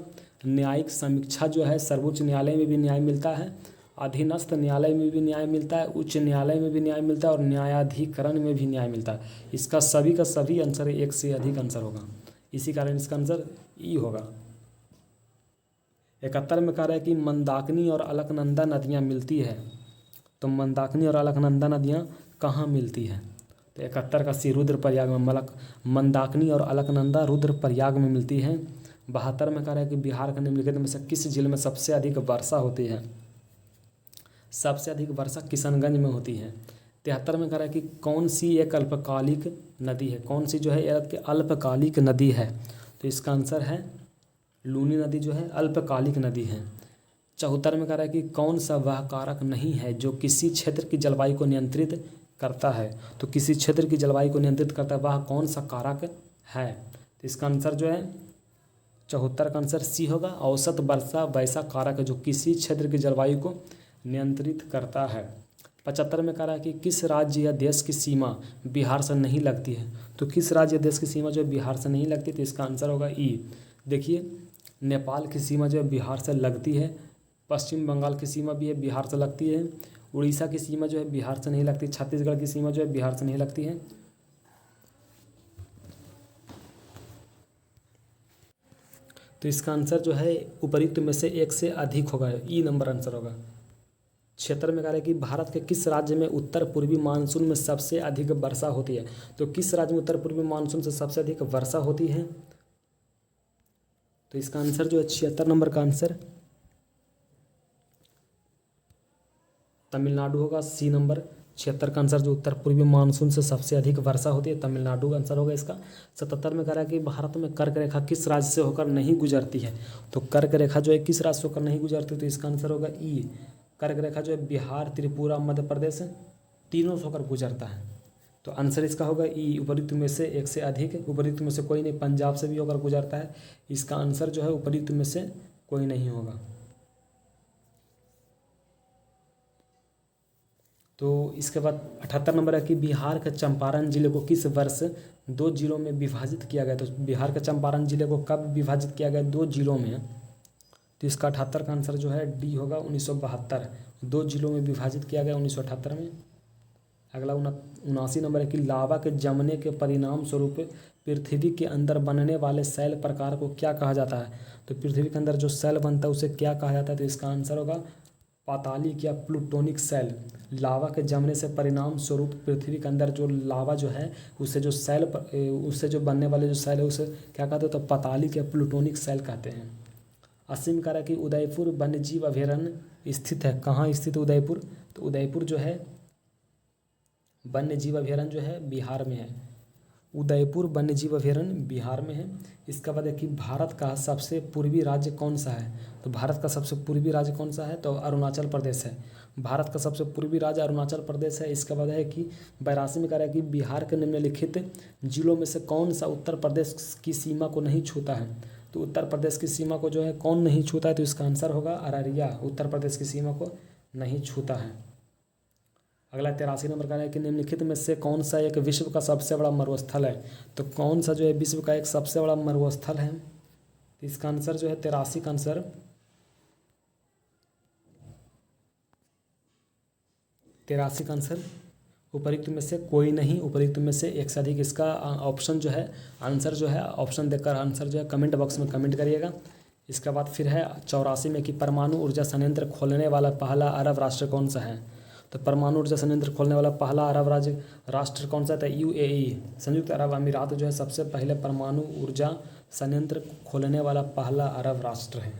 न्यायिक समीक्षा जो है सर्वोच्च न्यायालय में भी न्याय मिलता है, अधीनस्थ न्यायालय में भी न्याय मिलता है, उच्च न्यायालय में भी न्याय मिलता है और न्यायाधिकरण में भी न्याय मिलता है। इसका सभी का सभी आंसर एक से अधिक आंसर होगा, इसी कारण इसका आंसर ई होगा। 71 में कह रहा है कि मंदाकिनी और अलकनंदा नदियाँ मिलती है। तो मंदाकिनी और अलकनंदा नदियाँ कहाँ मिलती है। तो 71 का सी रुद्रप्रयाग में मंदाकिनी और अलकनंदा रुद्रप्रयाग में मिलती है। 72 में कह रहा है कि बिहार के निम्नलिखित में से किस जिले में सबसे अधिक वर्षा होती है। सबसे अधिक वर्षा किशनगंज में होती है। 73 में कह रहा है कि कौन सी एक अल्पकालिक नदी है, कौन सी जो है एक अल्पकालिक नदी है। तो इसका आंसर है लूनी नदी जो है अल्पकालिक नदी है। 74 में कह रहा है कि कौन सा वह कारक नहीं है जो किसी क्षेत्र की जलवायु को नियंत्रित करता है। तो किसी क्षेत्र की जलवायु को नियंत्रित करता है वह कौन सा कारक है। तो इसका आंसर जो है 74 का आंसर सी होगा। औसत वर्षा वैसा कारक है जो किसी क्षेत्र की जलवायु को नियंत्रित करता है। 75 में कह रहा है कि किस राज्य या देश की सीमा बिहार से नहीं लगती है। तो किस राज्य या देश की सीमा जो है बिहार से नहीं लगती। तो इसका आंसर होगा ई। देखिए नेपाल की सीमा जो है बिहार से लगती है, पश्चिम बंगाल की सीमा भी है बिहार से लगती है, उड़ीसा की सीमा जो है बिहार से नहीं लगती, छत्तीसगढ़ की सीमा जो है बिहार से नहीं लगती है। तो इसका आंसर जो है उपयुक्त में से एक से अधिक होगा, ई नंबर आंसर होगा। 76 में कह रहा है कि भारत के किस राज्य में उत्तर पूर्वी मानसून में सबसे अधिक वर्षा होती है। तो किस राज्य में उत्तर पूर्वी मानसून से सबसे अधिक वर्षा होती है। तो इसका आंसर जो है 76 नंबर का आंसर तमिलनाडु होगा, सी नंबर। 76 का आंसर जो उत्तर पूर्वी मानसून से सबसे अधिक वर्षा होती है तमिलनाडु का आंसर होगा इसका। 77 में कह रहा है कि भारत में कर्क रेखा किस राज्य से होकर नहीं गुजरती है। तो कर्क रेखा जो है किस राज्य से होकर नहीं गुजरती। तो इसका आंसर होगा ई। कर्क रेखा जो है बिहार, त्रिपुरा, मध्य प्रदेश तीनों से होकर गुजरता है। तो आंसर इसका होगा ई। उपयुक्त में से एक से अधिक, उपयुक्त में से कोई नहीं, पंजाब से भी होकर गुजरता है। इसका आंसर जो है उपयुक्त में से कोई नहीं होगा। तो इसके बाद 78 नंबर है कि बिहार के चंपारण जिले को किस वर्ष 2 जिलों में विभाजित किया गया। तो बिहार के चंपारण जिले को कब विभाजित किया गया, 2 जिलों में। तो इसका 78 का आंसर जो है डी होगा, 1972। 2 जिलों में विभाजित किया गया 1978 में। अगला 79 नंबर है कि लावा के जमने के परिणाम स्वरूप पृथ्वी के अंदर बनने वाले शैल प्रकार को क्या कहा जाता है। तो पृथ्वी के अंदर जो शैल बनता है उसे क्या कहा जाता है। तो इसका आंसर होगा पातालिक या प्लूटोनिक शैल। लावा के जमने से परिणाम स्वरूप पृथ्वी के अंदर जो लावा जो है उससे जो बनने वाले जो शैल है उसे क्या कहते हैं। तो पातालिक या प्लूटोनिक शैल कहते हैं। 80 में कह रहा है कि उदयपुर वन्यजीव अभयारण्य स्थित है, कहाँ स्थित है उदयपुर। तो उदयपुर जो है वन्यजीव अभयारण्य जो है बिहार में है। उदयपुर वन्यजीव अभयारण्य बिहार में है। इसका बाद है कि भारत का सबसे पूर्वी राज्य कौन सा है। तो भारत का सबसे पूर्वी राज्य कौन सा है। तो अरुणाचल प्रदेश है। भारत का सबसे पूर्वी राज्य अरुणाचल प्रदेश है। इसके बाद है कि 82 में कह रहा है कि बिहार के निम्नलिखित जिलों में से कौन सा उत्तर प्रदेश की सीमा को नहीं छूता है। तो उत्तर प्रदेश की सीमा को जो है कौन नहीं छूता है। तो इसका आंसर होगा अररिया, उत्तर प्रदेश की सीमा को नहीं छूता है। अगला 83 नंबर का है कि निम्नलिखित में से कौन सा एक विश्व का सबसे बड़ा मरुस्थल है। तो कौन सा जो है विश्व का एक सबसे बड़ा मरुस्थल है। तो इसका आंसर जो है 83 का आंसर 83 का आंसर उपयुक्त में से कोई नहीं, उपयुक्त में से एक से अधिक। इसका ऑप्शन जो है आंसर जो है ऑप्शन देकर आंसर जो है कमेंट बॉक्स में कमेंट करिएगा। इसके बाद फिर है 84 में कि परमाणु ऊर्जा संयंत्र खोलने वाला पहला अरब राष्ट्र कौन सा है। तो परमाणु ऊर्जा संयंत्र खोलने वाला पहला अरब राष्ट्र कौन सा था। UAE, संयुक्त अरब अमीरात जो है सबसे पहले परमाणु ऊर्जा संयंत्र खोलने वाला पहला अरब राष्ट्र है।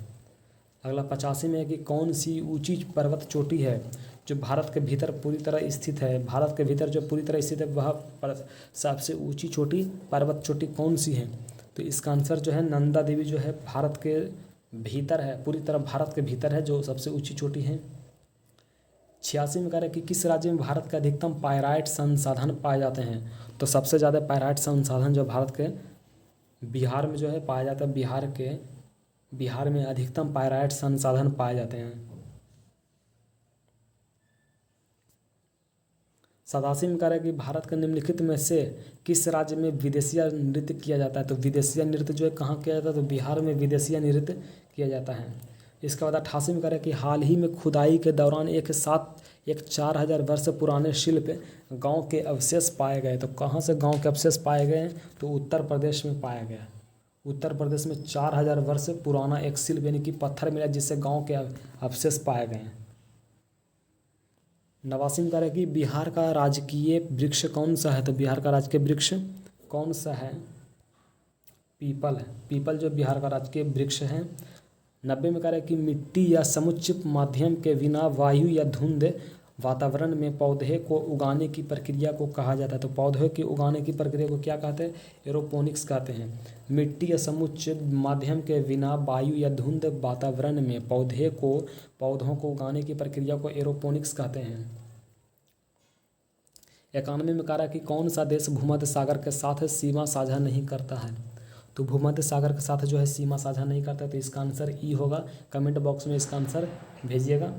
अगला 85 में है कि कौन सी ऊंची पर्वत चोटी है जो भारत के भीतर पूरी तरह स्थित है। भारत के भीतर जो पूरी तरह स्थित है वह सबसे ऊंची चोटी पर्वत चोटी कौन सी है। तो इसका आंसर जो है नंदा देवी जो है भारत के भीतर है, पूरी तरह भारत के भीतर है जो सबसे ऊंची चोटी है। 86 में कह रहा है कि किस राज्य में भारत के अधिकतम पाइराइट संसाधन पाए जाते हैं। तो सबसे ज़्यादा पाइराइट संसाधन जो भारत के बिहार में जो है पाया जाता है। बिहार में अधिकतम पाइराइट संसाधन पाए जाते हैं। 87 में कह रहा है कि भारत के निम्नलिखित में से किस राज्य में विदेशिया नृत्य किया जाता है। तो विदेशिया नृत्य जो है कहाँ किया जाता है। तो बिहार में विदेशिया नृत्य किया जाता है। इसके बाद 88 में कह रहा है कि हाल ही में खुदाई के दौरान एक 4000 वर्ष पुराने शिल्प गांव के अवशेष पाए गए। तो कहाँ से गांव के अवशेष पाए गए हैं। तो उत्तर प्रदेश में पाया गया। उत्तर प्रदेश में 4000 वर्ष पुराना एक शिल्प यानी कि पत्थर मिला जिससे गांव के अवशेष पाए गए हैं। 89 में कह रहा है कि बिहार का राजकीय वृक्ष कौन सा है। तो बिहार का राजकीय वृक्ष कौन सा है। पीपल है। पीपल जो बिहार का राजकीय वृक्ष है। 90 में कह रहा है कि मिट्टी या समुच्च माध्यम के बिना वायु या धुंध वातावरण में पौधे को उगाने की प्रक्रिया को कहा जाता है। तो पौधे के उगाने की प्रक्रिया को क्या कहते हैं। एरोपोनिक्स कहते हैं। मिट्टी या समुच्च माध्यम के बिना वायु या धुंध वातावरण में पौधों को उगाने की प्रक्रिया को एरोपोनिक्स कहते हैं। 91 में कह रहा है कि कौन सा देश भूमध्य सागर के साथ सीमा साझा नहीं करता है। तो भूमध्य सागर के साथ जो है सीमा साझा नहीं करता है। तो इसका आंसर ई होगा। कमेंट बॉक्स में इसका आंसर भेजिएगा।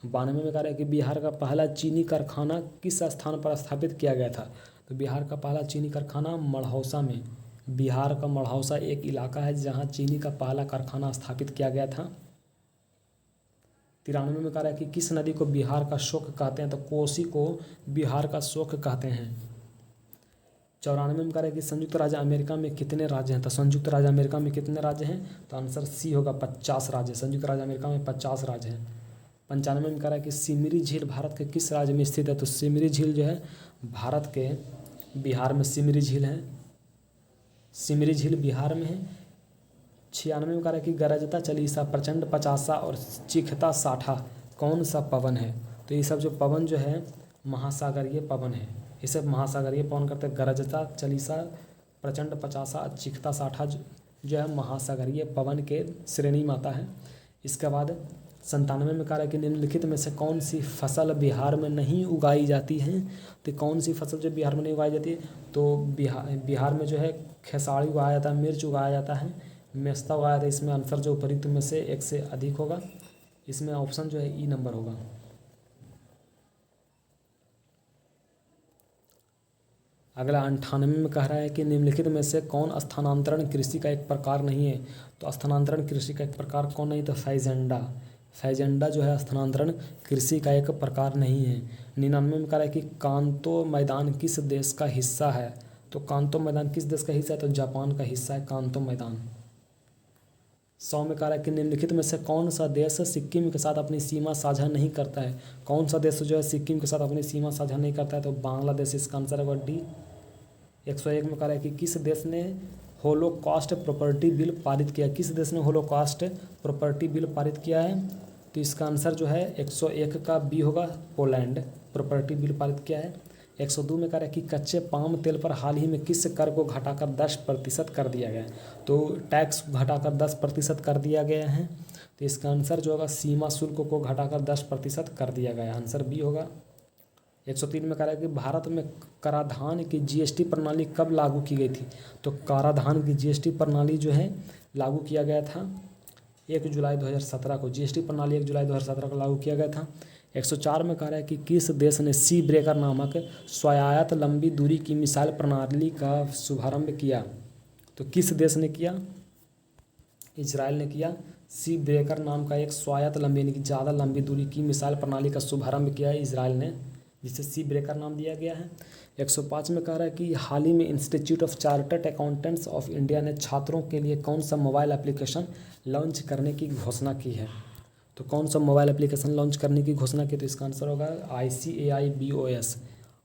92 में कह रहा है कि बिहार का पहला चीनी कारखाना किस स्थान पर स्थापित किया गया था। तो बिहार का पहला चीनी कारखाना मड़हौसा में। बिहार का मड़हौसा एक इलाका है जहाँ चीनी का पहला कारखाना स्थापित किया गया था। 93 में कह रहा है कि किस नदी को बिहार का शोक कहते हैं। तो कोसी को बिहार का शोक कहते हैं। 94 में कह रहा है कि संयुक्त राज्य अमेरिका में कितने राज्य हैं। तो संयुक्त राज्य अमेरिका में कितने राज्य हैं। तो आंसर सी होगा 50 राज्य। संयुक्त राज्य अमेरिका में 50 राज्य हैं। 95 में कह रहा है कि सिमरी झील भारत के किस राज्य में स्थित है। तो सिमरी झील जो है भारत के बिहार में सिमरी झील है। सिमरी झील बिहार में है। 96 में कह रहा है कि गरजता चालीसा, प्रचंड पचासा और चीखता साठा कौन सा पवन है। तो ये सब जो पवन जो है महासागरीय पवन है। इसे महासागरीय पवन करते हैं। गरजता चालीसा, प्रचंड पचासा, चीखता साठा जो है महासागरीय पवन के श्रेणी में आता है। इसके बाद 97 में कह रहा है कि निम्नलिखित में से कौन सी फसल बिहार में नहीं उगाई जाती है। तो कौन सी फसल जो बिहार में नहीं उगाई जाती है। तो बिहार में जो है खेसारी उगाया जाता है, मिर्च उगाया जाता है, मेस्ता उगाया जाता है। इसमें आंसर जो उपयुक्त में से एक से अधिक होगा। इसमें ऑप्शन जो है ई नंबर होगा। अगला 98 में कह रहा है कि निम्नलिखित में से कौन स्थानांतरण कृषि का एक प्रकार नहीं है। तो स्थानांतरण कृषि का एक प्रकार कौन नहीं। तो फैजेंडा जो है स्थानांतरण कृषि का एक प्रकार नहीं है। 99 में कह रहा है कि कांतो मैदान किस देश का हिस्सा है। तो कांतो मैदान किस देश का हिस्सा है। तो जापान का हिस्सा है कांतो मैदान। 100 में कह रहा है कि निम्नलिखित में से कौन सा देश सिक्किम के साथ अपनी सीमा साझा नहीं करता है। कौन सा देश जो है सिक्किम के साथ अपनी सीमा साझा नहीं करता है। तो बांग्लादेश इसका आंसर होगा डी। 101 में कह रहा है कि किस देश ने होलोकॉस्ट प्रॉपर्टी बिल पारित किया। किस देश ने होलोकॉस्ट प्रॉपर्टी बिल पारित किया है। तो इसका आंसर जो है 101 का बी होगा। पोलैंड प्रॉपर्टी बिल पारित किया है। 102 में कह रहा है कि कच्चे पाम तेल पर हाल ही में किस कर को घटाकर 10% कर दिया गया है। तो टैक्स घटाकर 10% कर दिया गया है। तो इसका आंसर जो होगा सीमा शुल्क को घटाकर 10% कर दिया गया है। आंसर बी होगा। 103 में कह रहा है कि भारत में कराधान की जीएसटी प्रणाली कब लागू की गई थी। तो कराधान की जीएसटी प्रणाली जो है लागू किया गया था 1 जुलाई 2017 को। जीएसटी प्रणाली 1 जुलाई 2017 को लागू किया गया था। 104 में कह रहा है कि किस देश ने सी ब्रेकर नामक स्वायत्त लंबी दूरी की मिसाइल प्रणाली का शुभारंभ किया। तो किस देश ने किया। इजराइल ने किया। सी ब्रेकर नाम का एक स्वायत्त लंबी यानी कि ज़्यादा लंबी दूरी की मिसाइल प्रणाली का शुभारंभ किया है इजराइल ने। जिसे सी ब्रेकर नाम दिया गया है। 105 में कह रहा है कि हाल ही में institute of chartered accountants of India ने छात्रों के लिए कौन सा मोबाइल एप्लीकेशन लॉन्च करने की घोषणा की है। तो कौन सा मोबाइल एप्लीकेशन लॉन्च करने की घोषणा की, तो इसका आंसर होगा ICAI BOS।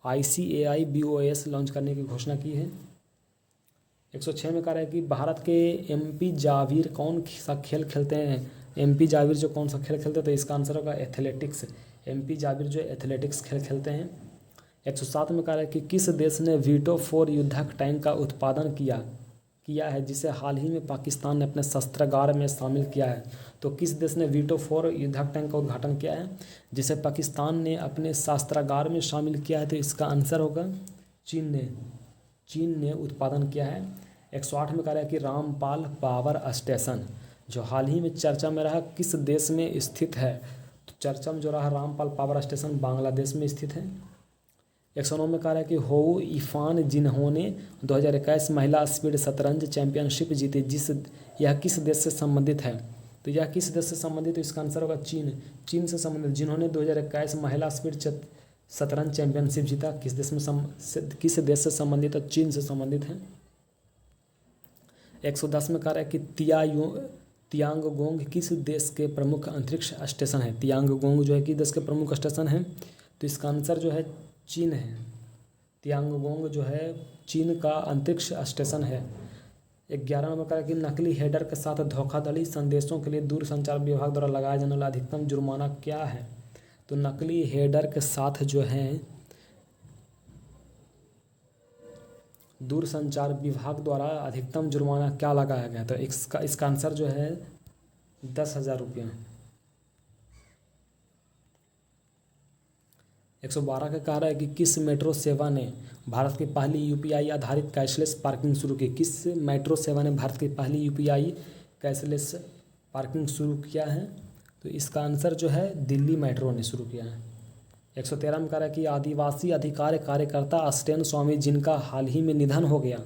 ICAI BOS launch करने की घोषणा की है। 106 में कह रहा है कि भारत के MP जावीर कौन सा खेल खेलते हैं। MP जावीर जो कौन सा खेल खेलते हैं, तो इसका आंसर होगा एथलेटिक्स। MP जावीर जो एथलेटिक्स खेल खेलते हैं। 107 में कह रहा है कि किस देश ने वीटो 4 युद्धक टैंक का उत्पादन किया है, जिसे हाल ही में पाकिस्तान ने अपने शस्त्रागार में शामिल किया है। तो किस देश ने वीटो 4 युद्धक टैंक का उद्घाटन किया है, जिसे पाकिस्तान ने अपने शस्त्रागार में शामिल किया है, तो इसका आंसर होगा चीन ने उत्पादन किया है। 108 में कह रहा है कि रामपाल पावर स्टेशन जो हाल ही में चर्चा में रहा किस देश में स्थित है। तो चर्चा में जो रहा रामपाल पावर स्टेशन बांग्लादेश में स्थित है। 109 में कह रहा है कि होऊ इफान जिन्होंने 2021 महिला स्पीड शतरंज चैंपियनशिप जीती, यह किस देश से संबंधित है। तो यह किस देश से संबंधित, तो इसका आंसर होगा चीन से संबंधित। जिन्होंने 2021 महिला स्पीड शतरंज चैंपियनशिप जीता, किस देश से संबंधित है, चीन से संबंधित है। 110 में कह रहा है कि तियांगगोंग किस देश के प्रमुख अंतरिक्ष स्टेशन है। तियांगगोंग जो है किस देश के प्रमुख स्टेशन है, तो इसका आंसर जो है चीन है। तियांगगोंग जो है चीन का अंतरिक्ष स्टेशन है। 11 नंबर का कि नकली हेडर के साथ धोखाधड़ी संदेशों के लिए दूरसंचार विभाग द्वारा लगाया जाने वाला अधिकतम जुर्माना क्या है। तो नकली हेडर के साथ जो है दूरसंचार विभाग द्वारा अधिकतम जुर्माना क्या लगाया गया, तो इसका आंसर जो है 10,000 रुपये। 112 का कह रहा है कि किस मेट्रो सेवा ने भारत की पहली UPI आधारित कैशलेस पार्किंग शुरू की। किस मेट्रो सेवा ने भारत की पहली UPI कैशलेस पार्किंग शुरू किया है, तो इसका आंसर जो है दिल्ली मेट्रो ने शुरू किया है। 113 में कह रहा है कि आदिवासी अधिकार कार्यकर्ता स्टेन स्वामी जिनका हाल ही में निधन हो गया,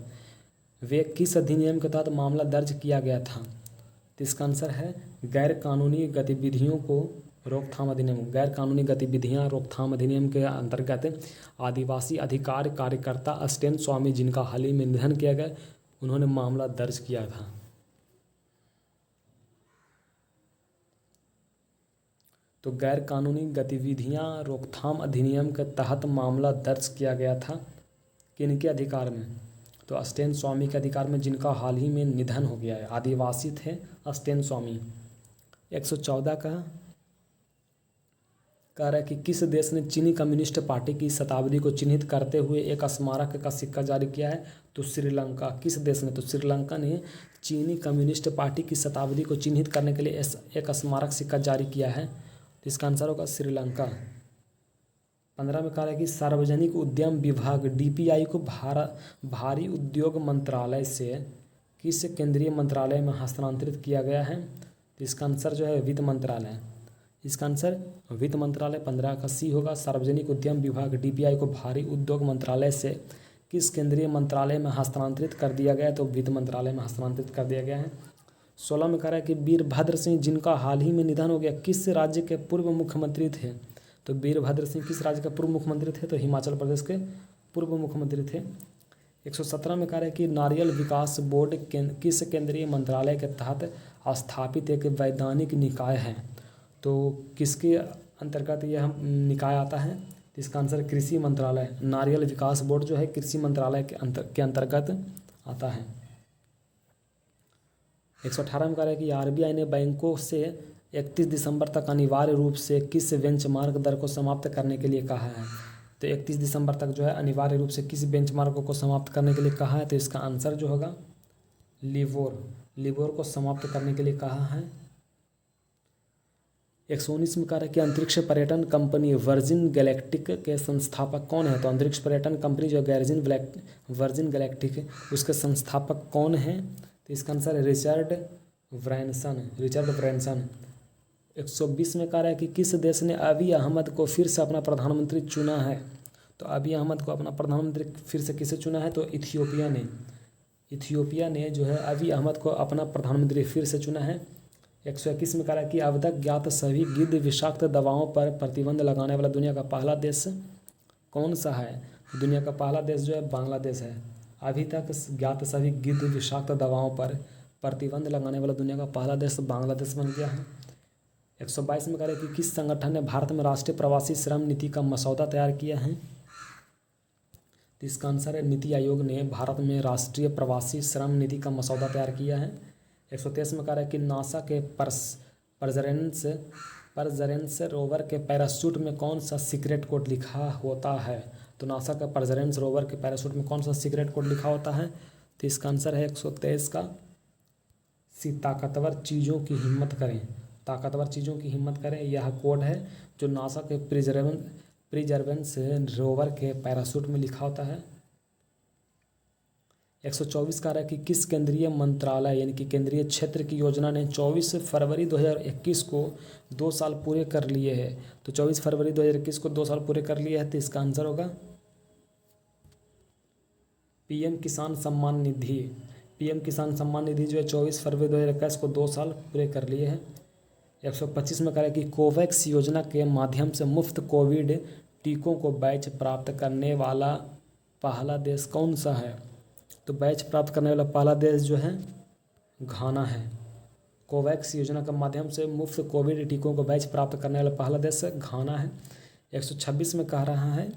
वे किस अधिनियम के तहत मामला दर्ज किया गया था। तो इसका आंसर है गैर कानूनी गतिविधियों को रोकथाम अधिनियम। गैर कानूनी गतिविधियां रोकथाम अधिनियम के अंतर्गत आदिवासी अधिकार कार्यकर्ता स्टेन स्वामी जिनका हाल ही में निधन किया गया, उन्होंने मामला दर्ज किया था। तो गैर कानूनी गतिविधियां रोकथाम अधिनियम के तहत मामला दर्ज किया गया था किनके अधिकार में, तो स्टेन स्वामी के अधिकार में जिनका हाल ही में निधन हो गया है। आदिवासी थे स्टेन स्वामी। 114 का कह रहा है कि किस देश ने चीनी कम्युनिस्ट पार्टी की शताब्दी को चिन्हित करते हुए एक स्मारक का सिक्का जारी किया है, तो श्रीलंका। किस देश ने, तो श्रीलंका ने चीनी कम्युनिस्ट पार्टी की शताब्दी को चिन्हित करने के लिए एक स्मारक सिक्का जारी किया है, तो इसका आंसर होगा श्रीलंका। 15 में कह रहा है कि सार्वजनिक उद्यम विभाग DPI को भारी उद्योग मंत्रालय से किस केंद्रीय मंत्रालय में हस्तांतरित किया गया है, तो इसका आंसर जो है वित्त मंत्रालय। इसका आंसर वित्त मंत्रालय 15 का C होगा। सार्वजनिक उद्यम विभाग DPI को भारी उद्योग मंत्रालय से किस केंद्रीय मंत्रालय में हस्तांतरित कर दिया गया है, तो वित्त मंत्रालय में हस्तांतरित कर दिया गया है। 16 में कह रहा है कि वीरभद्र सिंह जिनका हाल ही में निधन हो गया किस राज्य के पूर्व मुख्यमंत्री थे, तो वीरभद्र सिंह किस राज्य के पूर्व मुख्यमंत्री थे, तो हिमाचल प्रदेश के पूर्व मुख्यमंत्री थे। 117 में कह रहा है कि नारियल विकास बोर्ड किस केंद्रीय मंत्रालय के तहत स्थापित एक वैधानिक निकाय है, तो किसके अंतर्गत यह निकाय आता है, तो इसका आंसर कृषि मंत्रालय। नारियल विकास बोर्ड जो है कृषि मंत्रालय के अंतर्गत आता है। 118 में कह रहा है कि RBI ने बैंकों से 31 दिसंबर तक अनिवार्य रूप से किस बेंचमार्क दर को समाप्त करने के लिए कहा है, तो 31 दिसंबर तक जो है अनिवार्य रूप से किस बेंचमार्क को समाप्त करने के लिए कहा है, तो इसका आंसर जो होगा लिबोर को समाप्त करने के लिए कहा है। 119 में कह रहा है कि अंतरिक्ष पर्यटन कंपनी वर्जिन गैलेक्टिक के संस्थापक कौन है, तो अंतरिक्ष पर्यटन कंपनी जो वर्जिन गैलेक्टिक उसके संस्थापक कौन हैं, तो इसका आंसर है रिचर्ड ब्रैनसन। 120 में कह रहा है कि किस देश ने अबी अहमद को फिर से अपना प्रधानमंत्री चुना है, तो अबी अहमद को अपना प्रधानमंत्री फिर से किसे चुना है, तो इथियोपिया ने जो है अबी अहमद को अपना प्रधानमंत्री फिर से चुना है। 121 में कह रहा है कि अब तक ज्ञात सभी गिद्ध विषाक्त दवाओं पर प्रतिबंध लगाने वाला दुनिया का पहला देश, कौन सा है? दुनिया का पहला देश जो है बांग्लादेश है। अभी तक ज्ञात सभी गिद्ध विषाक्त दवाओं पर प्रतिबंध लगाने वाला दुनिया का पहला देश बांग्लादेश बन गया है। 122 में कह रहे हैं कि किस संगठन ने भारत में राष्ट्रीय प्रवासी श्रम नीति का मसौदा तैयार किया है? तो इसका आंसर है नीति आयोग ने भारत में राष्ट्रीय प्रवासी श्रम नीति का मसौदा तैयार किया है। 123 में कह रहा है कि नासा के परजरेंस रोवर के पैराशूट में कौन सा सीक्रेट कोड लिखा होता है? तो नासा का परजरेंस रोवर के पैराशूट में कौन सा सीक्रेट कोड लिखा होता है? तो इसका आंसर है 123 का ताकतवर चीज़ों की हिम्मत करें। ताकतवर चीज़ों की हिम्मत करें, यह कोड है जो नासा के प्रिजर्वेंस रोवर के पैराशूट में लिखा होता है। 124 कह रहा है कि किस केंद्रीय मंत्रालय यानी कि केंद्रीय क्षेत्र की योजना ने 24 फरवरी 2021 को 2 साल पूरे कर लिए हैं? तो 24 फरवरी 2021 को 2 साल पूरे कर लिए हैं, तो इसका आंसर होगा पीएम किसान सम्मान निधि। पीएम किसान सम्मान निधि जो है 24 फरवरी 2021 को 2 साल पूरे कर लिए हैं। 125 में कह रहा है कि कोवैक्स योजना के माध्यम से मुफ्त कोविड टीकों को बैच प्राप्त करने वाला पहला देश कौन सा है? तो बैच प्राप्त करने वाला पहला देश जो है घाना है। कोवैक्स योजना के माध्यम से मुफ्त कोविड टीकों को बैच प्राप्त करने वाला पहला देश घाना है। 126 में कह रहा है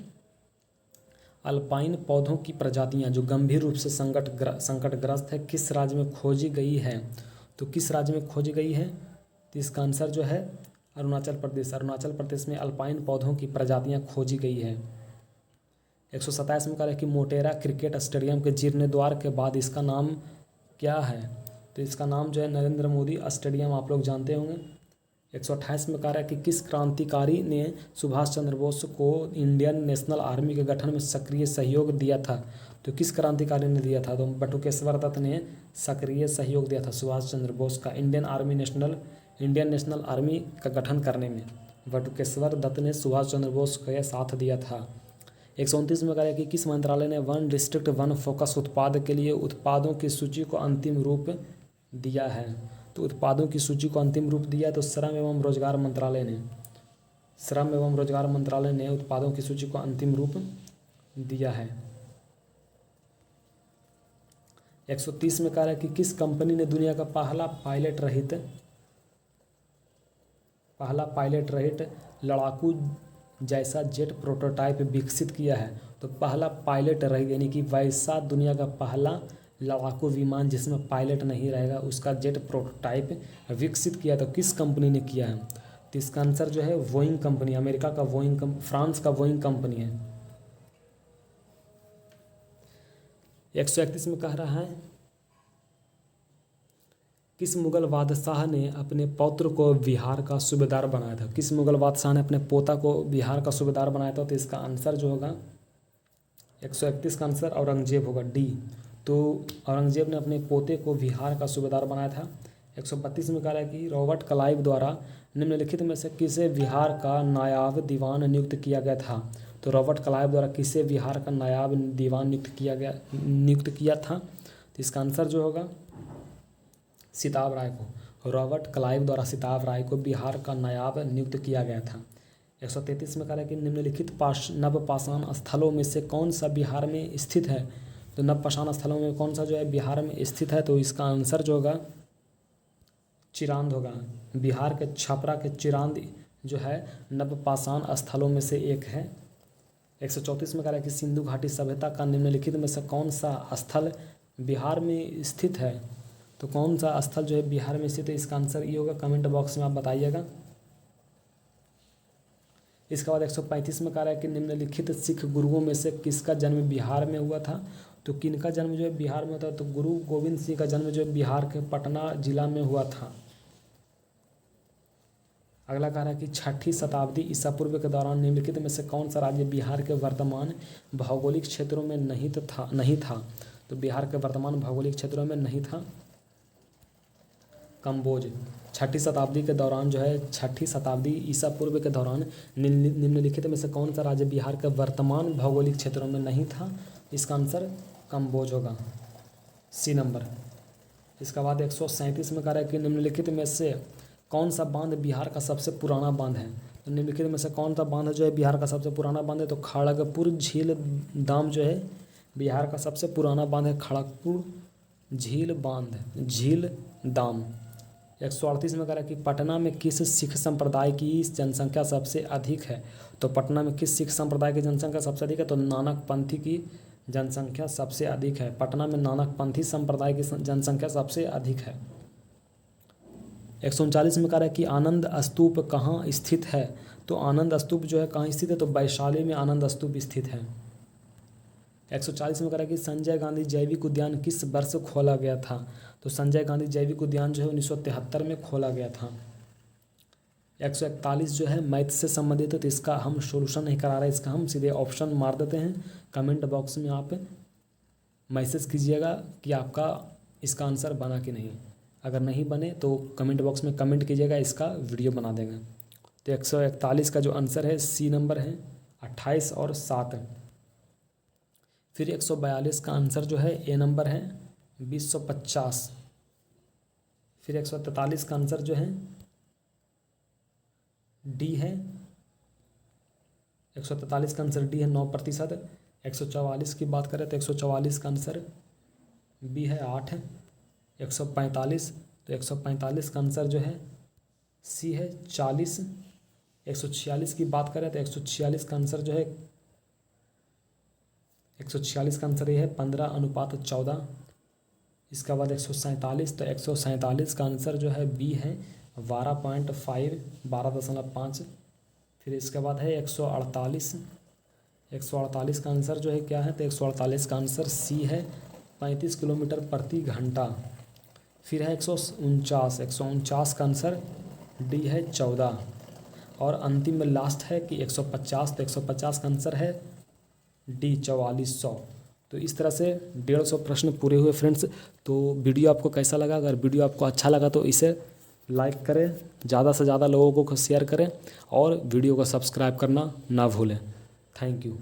अल्पाइन पौधों की प्रजातियां जो गंभीर रूप से संकटग्रस्त है किस राज्य में खोजी गई है? तो किस राज्य में खोजी गई है? तो इसका आंसर जो है अरुणाचल प्रदेश। अरुणाचल प्रदेश में अल्पाइन पौधों की प्रजातियां खोजी गई है। 127 में कह रहा है कि मोटेरा क्रिकेट स्टेडियम के जीर्णोद्धार के बाद इसका नाम क्या है? तो इसका नाम जो है नरेंद्र मोदी स्टेडियम, आप लोग जानते होंगे। 128 में कह रहा है कि किस क्रांतिकारी ने सुभाष चंद्र बोस को इंडियन नेशनल आर्मी के गठन में सक्रिय सहयोग दिया था? तो किस क्रांतिकारी ने दिया था? तो बटुकेश्वर दत्त ने सक्रिय सहयोग दिया था सुभाष चंद्र बोस का इंडियन नेशनल आर्मी का गठन करने में। बटुकेश्वर दत्त ने सुभाष चंद्र बोस का साथ दिया था। 129 में कह रहा है कि किस मंत्रालय ने वन डिस्ट्रिक्ट वन फोकस उत्पाद के लिए उत्पादों की सूची को अंतिम रूप दिया है? तो उत्पादों की सूची को अंतिम रूप दिया तो श्रम एवं रोजगार मंत्रालय ने उत्पादों की सूची को अंतिम रूप दिया है। 130 में कह रहा है कि किस कंपनी ने दुनिया का पहला पायलट रहित लड़ाकू जैसा जेट प्रोटोटाइप विकसित किया है? तो पहला पायलट रहित यानी कि वैसा दुनिया का पहला लड़ाकू विमान जिसमें पायलट नहीं रहेगा उसका जेट प्रोटोटाइप विकसित किया तो किस कंपनी ने किया है? तो इसका आंसर जो है बोइंग कंपनी, अमेरिका का फ्रांस का बोइंग कंपनी है। 131 में कह रहा है किस मुगल बादशाह ने अपने पौत्र को बिहार का सूबेदार बनाया था? किस मुगल बादशाह ने अपने पोता को बिहार का सूबेदार बनाया था? तो इसका आंसर जो होगा 131 का आंसर औरंगजेब होगा, डी। तो औरंगजेब ने अपने पोते को बिहार का सूबेदार बनाया था। 132 में कह रहा है कि रॉबर्ट क्लाइव द्वारा निम्नलिखित में से किसे बिहार का नायाब दीवान नियुक्त किया गया था? तो रॉबर्ट क्लाइव द्वारा किसे बिहार का नायाब दीवान नियुक्त किया था? तो इसका आंसर जो होगा सिताब राय को। रॉबर्ट क्लाइव द्वारा सिताब राय को बिहार का नायाब नियुक्त किया गया था। 133 में कह रहा है कि निम्नलिखित नवपाषाण स्थलों में से कौन सा बिहार में स्थित है? तो नवपाषाण स्थलों में कौन सा जो है बिहार में स्थित है? तो इसका आंसर जो होगा चिरांद होगा। बिहार के छपरा के चिरांद जो है नवपाषाण स्थलों में से एक है। 134 में कह रहा है कि सिंधु घाटी सभ्यता का निम्नलिखित में से कौन सा स्थल बिहार में स्थित है? तो कौन सा स्थल जो है बिहार में स्थित है? इसका आंसर ये होगा, कमेंट बॉक्स में आप बताइएगा। इसके बाद 135 में कह रहा है कि निम्नलिखित सिख गुरुओं में से किसका जन्म बिहार में हुआ था? तो किनका जन्म जो है बिहार में होता है? तो गुरु गोविंद सिंह का जन्म जो है बिहार के पटना जिला में हुआ था। अगला कह रहा है कि 6ठी शताब्दी ईसा पूर्व के दौरान निम्नलिखित में से कौन सा राज्य बिहार के वर्तमान भौगोलिक क्षेत्रों में नहीं था? तो बिहार के वर्तमान भौगोलिक क्षेत्रों में नहीं था कम्बोज। 6ठी शताब्दी के दौरान जो है 6ठी शताब्दी ईसा पूर्व के दौरान निम्नलिखित में से कौन सा राज्य बिहार के वर्तमान भौगोलिक क्षेत्रों में नहीं था? इसका आंसर कम्बोज होगा, सी नंबर। इसके बाद 137 में कह रहा है कि निम्नलिखित में से कौन सा बांध बिहार का सबसे पुराना बांध है? तो निम्नलिखित में से कौन सा बांध जो है बिहार का सबसे पुराना बांध है? तो खड़गपुर झील दाम जो है बिहार का सबसे पुराना बांध है, खड़गपुर झील बांध, झील दाम। 138 में कह रहा है कि पटना में किस सिख संप्रदाय की जनसंख्या सबसे अधिक है? तो पटना में किस सिख संप्रदाय की जनसंख्या सबसे अधिक है? तो नानक पंथी की जनसंख्या सबसे अधिक है। पटना में नानक पंथी संप्रदाय की जनसंख्या सबसे अधिक है। 139 में कह रहा है कि आनंद स्तूप कहाँ स्थित है? तो आनंद स्तूप जो है कहाँ स्थित है? तो वैशाली में आनंद स्तूप स्थित है। 140 में कह रहा है कि संजय गांधी जैविक उद्यान किस वर्ष खोला गया था? तो संजय गांधी जैविक उद्यान जो है 1973 में खोला गया था। 141 जो है मैथ से संबंधित है, तो इसका हम सॉल्यूशन नहीं करा रहे, इसका हम सीधे ऑप्शन मार देते हैं। कमेंट बॉक्स में आप मैसेज कीजिएगा कि आपका इसका आंसर बना कि नहीं। अगर नहीं बने तो कमेंट बॉक्स में कमेंट कीजिएगा, इसका वीडियो बना देंगे। तो 141 का जो आंसर है सी नंबर है 28 और 7। फिर 142 का आंसर जो है ए नंबर है 2050। फिर 143 का आंसर जो है डी है, 143 का आंसर डी है 9%। 144 की बात करें तो 144 का आंसर बी है 8 है। 145 तो 145 का आंसर जो है सी है 40। 146 की बात करें तो 146 का आंसर जो है 146 का आंसर ये है 15:14। इसके बाद 147 तो 147 का आंसर जो है बी है 12.5, 12.5। फिर इसके बाद है 148। 148 का आंसर जो है क्या है? तो 148 का आंसर सी है 35 किलोमीटर प्रति घंटा। फिर है 149। 149 का आंसर डी है 14। और अंतिम में लास्ट है कि 150। तो 150 का आंसर है डी 4400। तो इस तरह से 150 प्रश्न पूरे हुए फ्रेंड्स। तो वीडियो आपको कैसा लगा? अगर वीडियो आपको अच्छा लगा तो इसे लाइक करें, ज़्यादा से ज़्यादा लोगों को शेयर करें और वीडियो को सब्सक्राइब करना ना भूलें। Thank you.